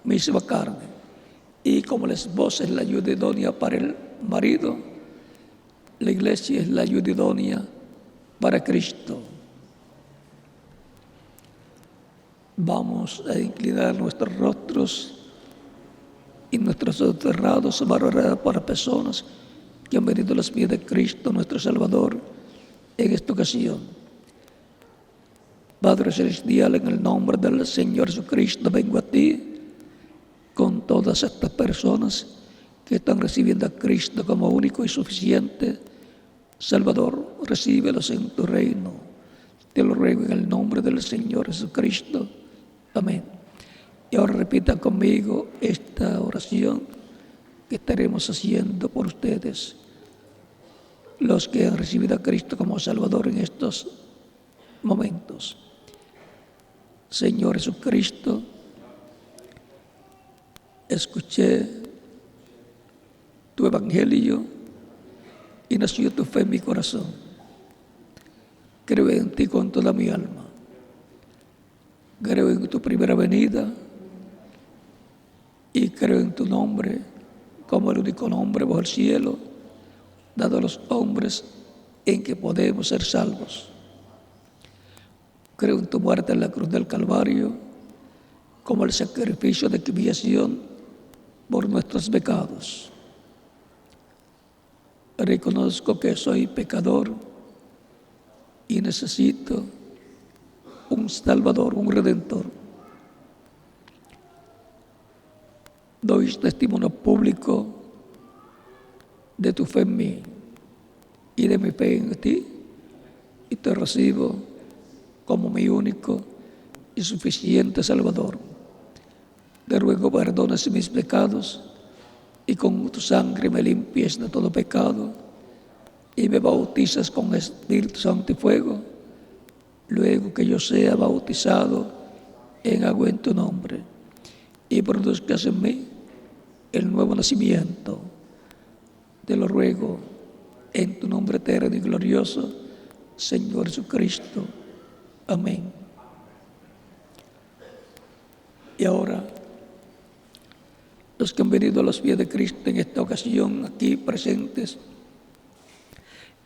misma carne. Y como la esposa es la ayuda idónea para el marido, la iglesia es la ayuda idónea para Cristo. Vamos a inclinar nuestros rostros y nuestros ojos cerrados para orar por personas que han venido a los pies de Cristo, nuestro Salvador, en esta ocasión. Padre Celestial, en el nombre del Señor Jesucristo, vengo a ti con todas estas personas que están recibiendo a Cristo como único y suficiente Salvador. Recíbelos en tu reino. Te lo ruego en el nombre del Señor Jesucristo. Amén. Y ahora repitan conmigo esta oración que estaremos haciendo por ustedes, los que han recibido a Cristo como Salvador en estos momentos. Señor Jesucristo, escuché tu evangelio y nació tu fe en mi corazón. Creo en ti con toda mi alma. Creo en tu primera venida y creo en tu nombre como el único nombre bajo el cielo dado a los hombres en que podemos ser salvos. Creo en tu muerte en la cruz del Calvario como el sacrificio de expiación por nuestros pecados. Reconozco que soy pecador y necesito un Salvador, un Redentor. Doy testimonio público de tu fe en mí y de mi fe en ti, y te recibo como mi único y suficiente Salvador. Te ruego perdones mis pecados y con tu sangre me limpies de todo pecado y me bautizas con Espíritu Santo y fuego, luego que yo sea bautizado en agua en tu nombre, y produzcas en mí el nuevo nacimiento. Te lo ruego en tu nombre eterno y glorioso, Señor Jesucristo. Amén. Y ahora, los que han venido a los pies de Cristo en esta ocasión, aquí presentes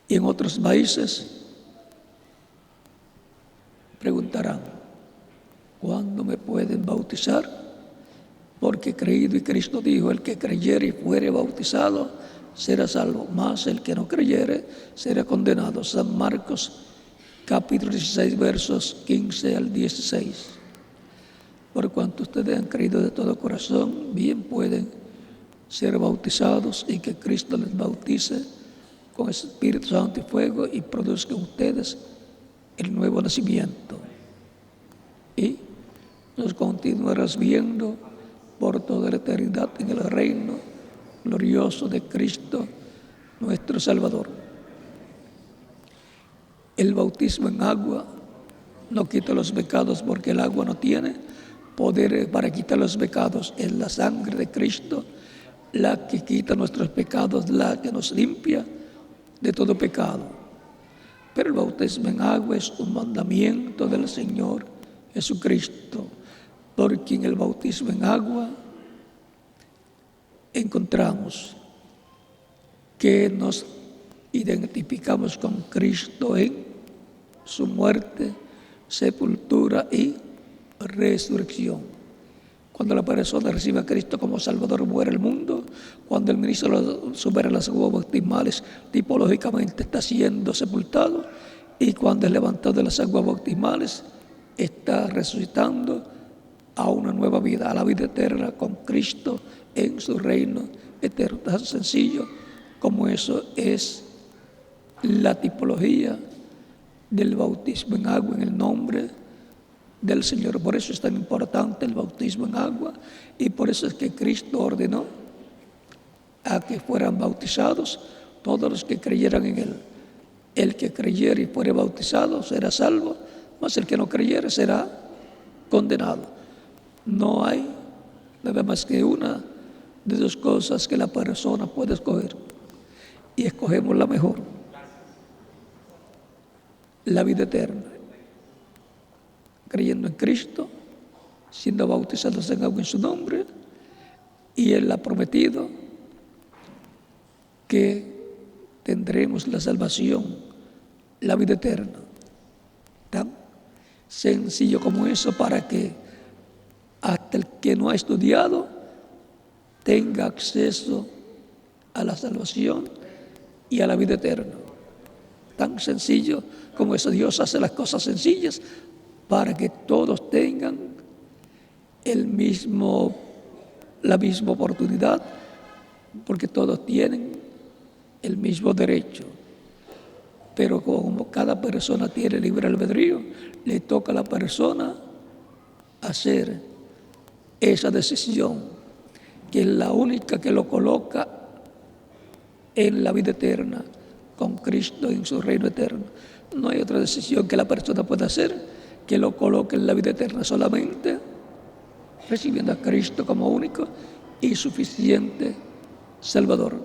y en otros países, preguntarán: ¿cuándo me pueden bautizar? Porque he creído, y Cristo dijo: el que creyere y fuere bautizado será salvo, mas el que no creyere será condenado. San Marcos capítulo 16 versos 15 al 16. Por cuanto ustedes han creído de todo corazón, bien pueden ser bautizados y que Cristo les bautice con Espíritu Santo y fuego y produzcan ustedes el nuevo nacimiento. Y nos continuarás viendo por toda la eternidad en el reino glorioso de Cristo, nuestro Salvador. El bautismo en agua no quita los pecados, porque el agua no tiene poder para quitar los pecados. Es la sangre de Cristo la que quita nuestros pecados, la que nos limpia de todo pecado. Pero el bautismo en agua es un mandamiento del Señor Jesucristo, porque en el bautismo en agua encontramos que nos identificamos con Cristo en su muerte, sepultura y resurrección. Cuando la persona recibe a Cristo como Salvador, muere el mundo. Cuando el ministro supera las aguas bautismales, tipológicamente está siendo sepultado, y cuando es levantado de las aguas bautismales, está resucitando a una nueva vida, a la vida eterna con Cristo en su reino eterno. Tan sencillo como eso es la tipología del bautismo en agua en el nombre del Señor. Por eso es tan importante el bautismo en agua, y por eso es que Cristo ordenó a que fueran bautizados todos los que creyeran en Él. El que creyere y fuere bautizado será salvo, mas el que no creyere será condenado. No hay nada más que una de dos cosas que la persona puede escoger, y escogemos la mejor: la vida eterna, creyendo en Cristo, siendo bautizados en agua en su nombre, y Él ha prometido que tendremos la salvación, la vida eterna. Tan sencillo como eso, para que hasta el que no ha estudiado tenga acceso a la salvación y a la vida eterna. Tan sencillo como eso. Dios hace las cosas sencillas para que todos tengan la misma oportunidad, porque todos tienen el mismo derecho. Pero como cada persona tiene libre albedrío, le toca a la persona hacer esa decisión, que es la única que lo coloca en la vida eterna con Cristo en su reino eterno. No hay otra decisión que la persona pueda hacer que lo coloque en la vida eterna, solamente recibiendo a Cristo como único y suficiente Salvador.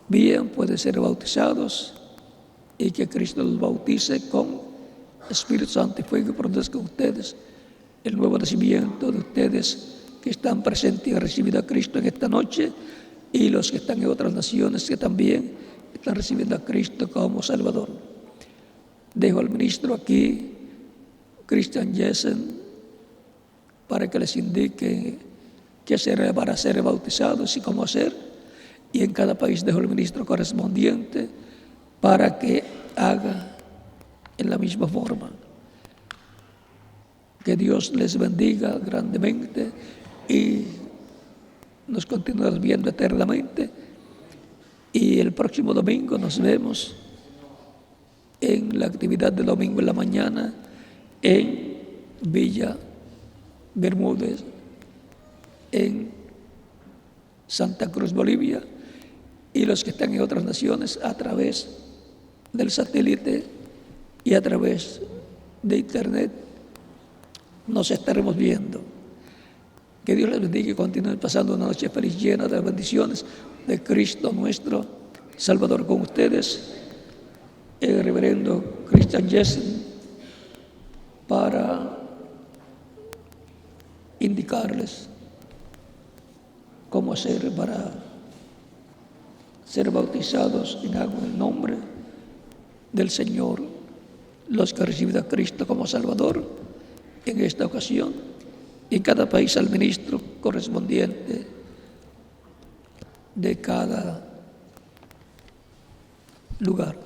Bien, pueden ser bautizados y que Cristo los bautice con Espíritu Santo y fuego, y produzca ustedes el nuevo nacimiento de ustedes que están presentes y han recibido a Cristo en esta noche, y los que están en otras naciones que también están recibiendo a Cristo como Salvador. Dejo al ministro aquí, Christian Jessen, para que les indique qué hacer para ser bautizados y cómo hacer. Y en cada país dejo el ministro correspondiente para que haga en la misma forma. Que Dios les bendiga grandemente y nos continúe viendo eternamente. Y el próximo domingo nos vemos en la actividad de domingo en la mañana en Villa Bermúdez, en Santa Cruz, Bolivia, y los que están en otras naciones a través del satélite y a través de internet nos estaremos viendo. Que Dios les bendiga y continúen pasando una noche feliz llena de bendiciones de Cristo nuestro Salvador. Con ustedes, el reverendo Christian Jessen, para indicarles cómo hacer para ser bautizados en agua en el nombre del Señor, los que reciben a Cristo como Salvador en esta ocasión, y en cada país al ministro correspondiente de cada lugar.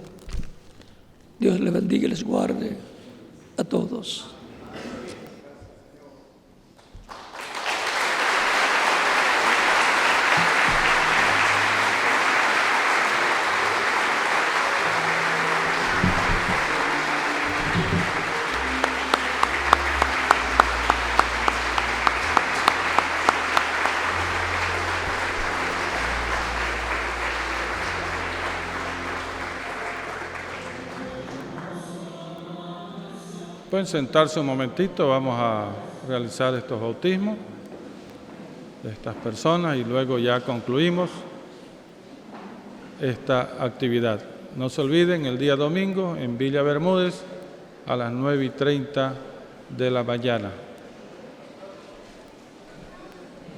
Dios les bendiga y les guarde a todos. Pueden sentarse un momentito, vamos a realizar estos bautismos de estas personas y luego ya concluimos esta actividad. No se olviden, el día domingo en Villa Bermúdez a las 9:30 de la mañana.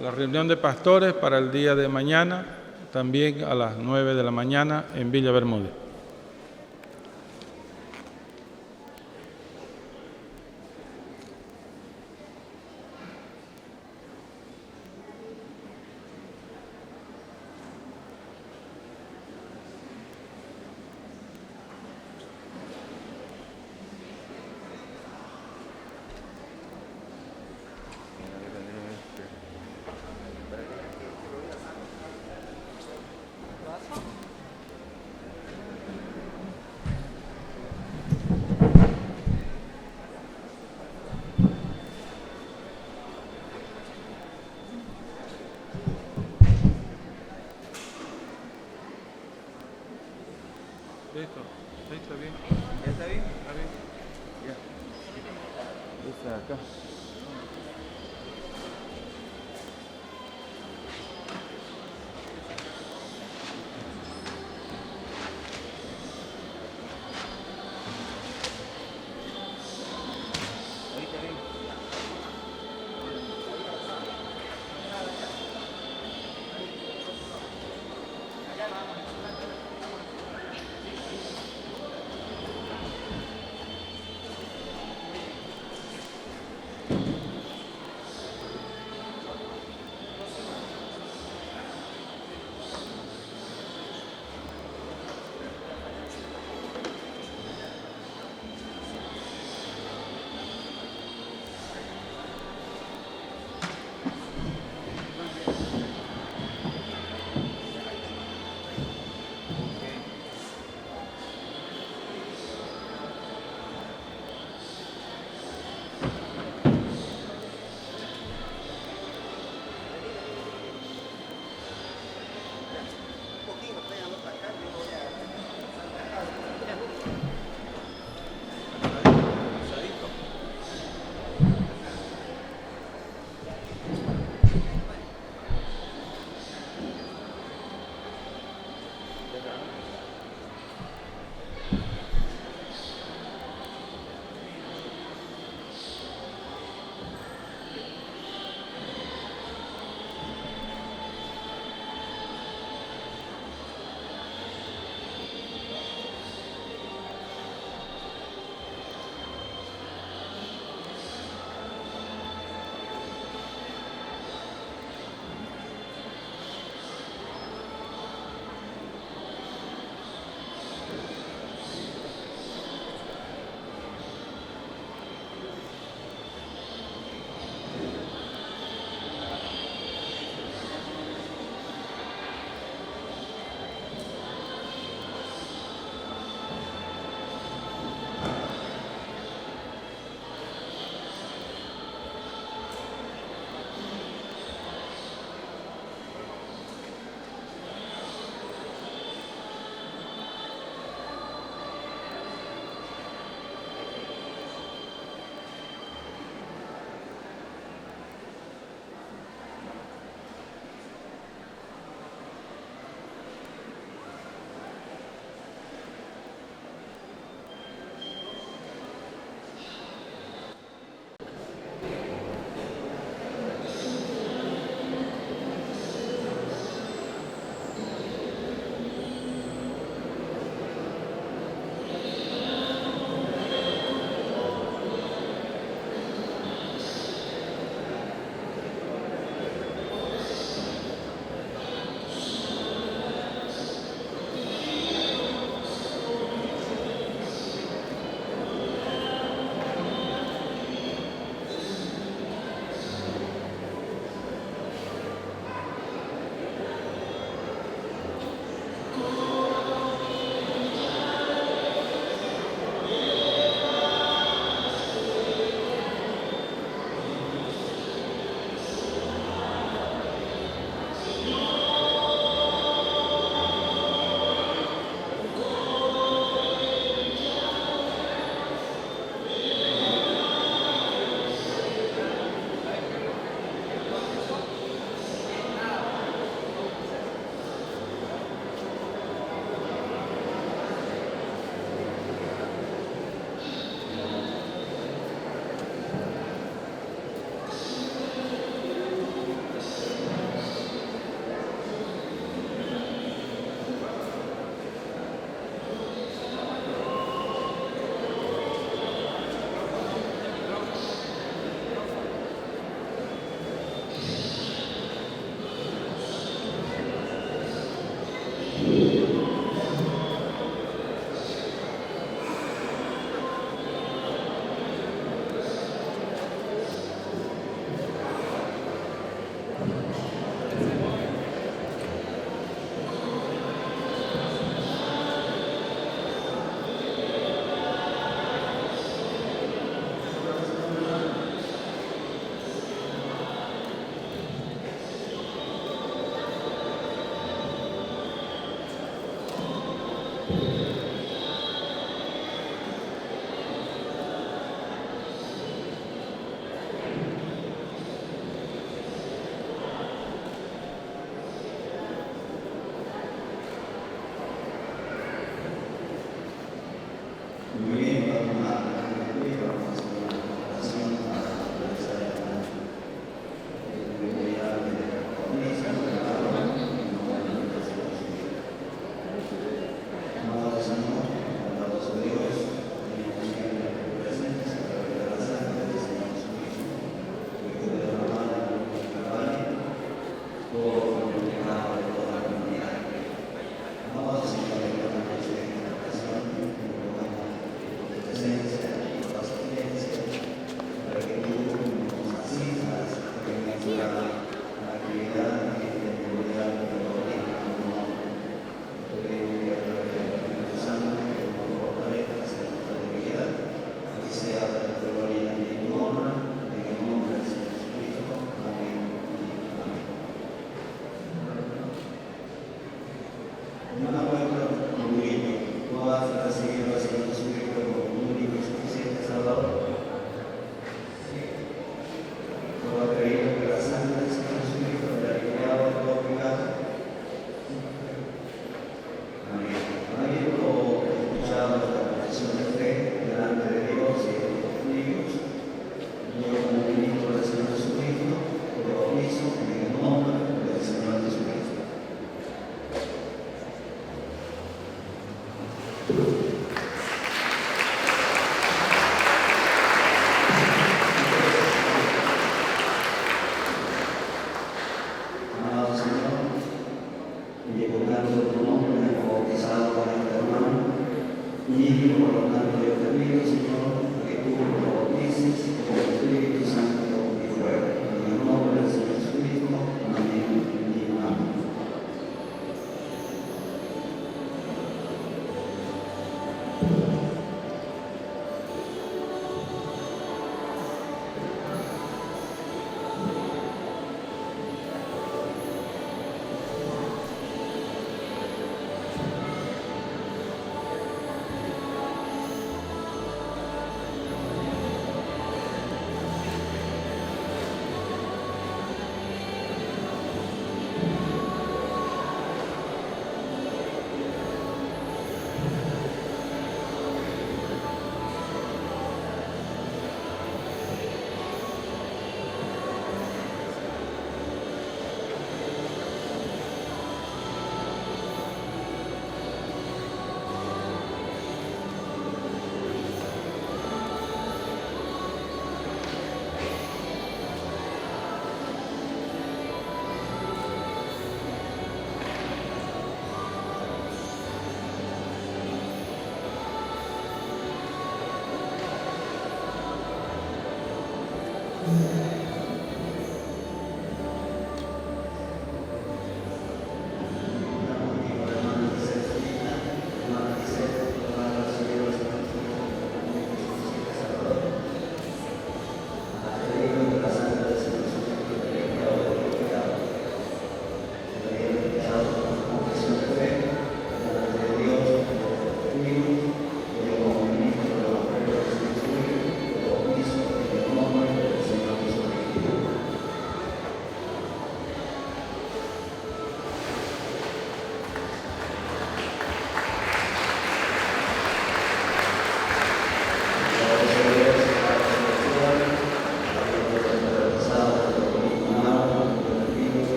La reunión de pastores para el día de mañana también a las 9 de la mañana en Villa Bermúdez. Listo, está bien. ¿Ya está bien? Está bien. Ya. Esta acá. Ahí está bien.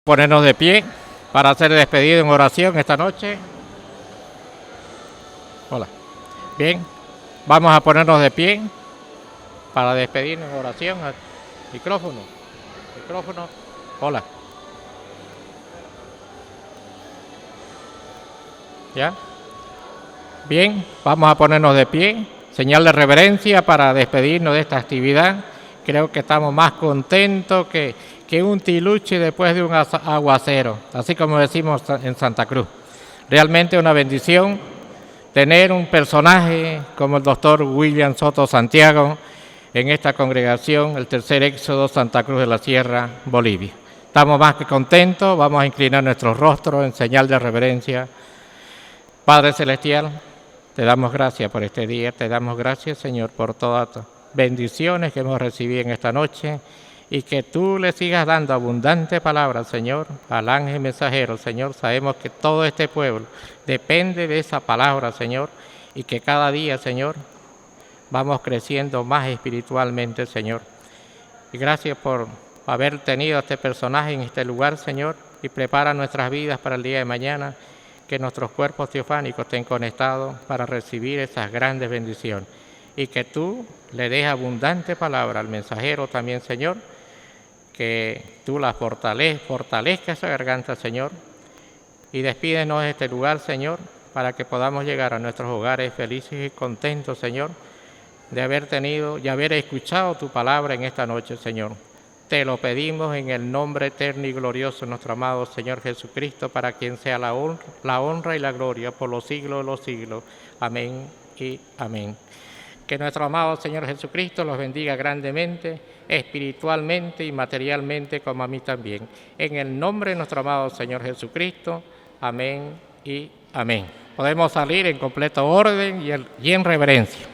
Ponernos de pie para ser despedido en oración esta noche. Hola. Bien, vamos a ponernos de pie para despedirnos en oración. Micrófono. Micrófono. Hola. ¿Ya? Bien, vamos a ponernos de pie. Señal de reverencia para despedirnos de esta actividad. Creo que estamos más contentos que un tiluche después de un aguacero, así como decimos en Santa Cruz. Realmente una bendición tener un personaje como el doctor William Soto Santiago en esta congregación, el tercer éxodo Santa Cruz de la Sierra, Bolivia. Estamos más que contentos, vamos a inclinar nuestros rostros en señal de reverencia. Padre Celestial, te damos gracias por este día, te damos gracias, Señor, por todas las bendiciones que hemos recibido en esta noche y que tú le sigas dando abundante palabra, Señor, al ángel mensajero, Señor. Sabemos que todo este pueblo depende de esa palabra, Señor, y que cada día, Señor, vamos creciendo más espiritualmente, Señor. Y gracias por haber tenido a este personaje en este lugar, Señor, y prepara nuestras vidas para el día de mañana, que nuestros cuerpos teofánicos estén conectados para recibir esas grandes bendiciones. Y que tú le des abundante palabra al mensajero también, Señor, que tú la fortalezca esa garganta, Señor, y despídenos de este lugar, Señor, para que podamos llegar a nuestros hogares felices y contentos, Señor, de haber tenido y haber escuchado tu palabra en esta noche, Señor. Te lo pedimos en el nombre eterno y glorioso de nuestro amado Señor Jesucristo, para quien sea la honra y la gloria por los siglos de los siglos. Amén y amén. Que nuestro amado Señor Jesucristo los bendiga grandemente, espiritualmente y materialmente, como a mí también. En el nombre de nuestro amado Señor Jesucristo. Amén y amén. Podemos salir en completo orden y en reverencia.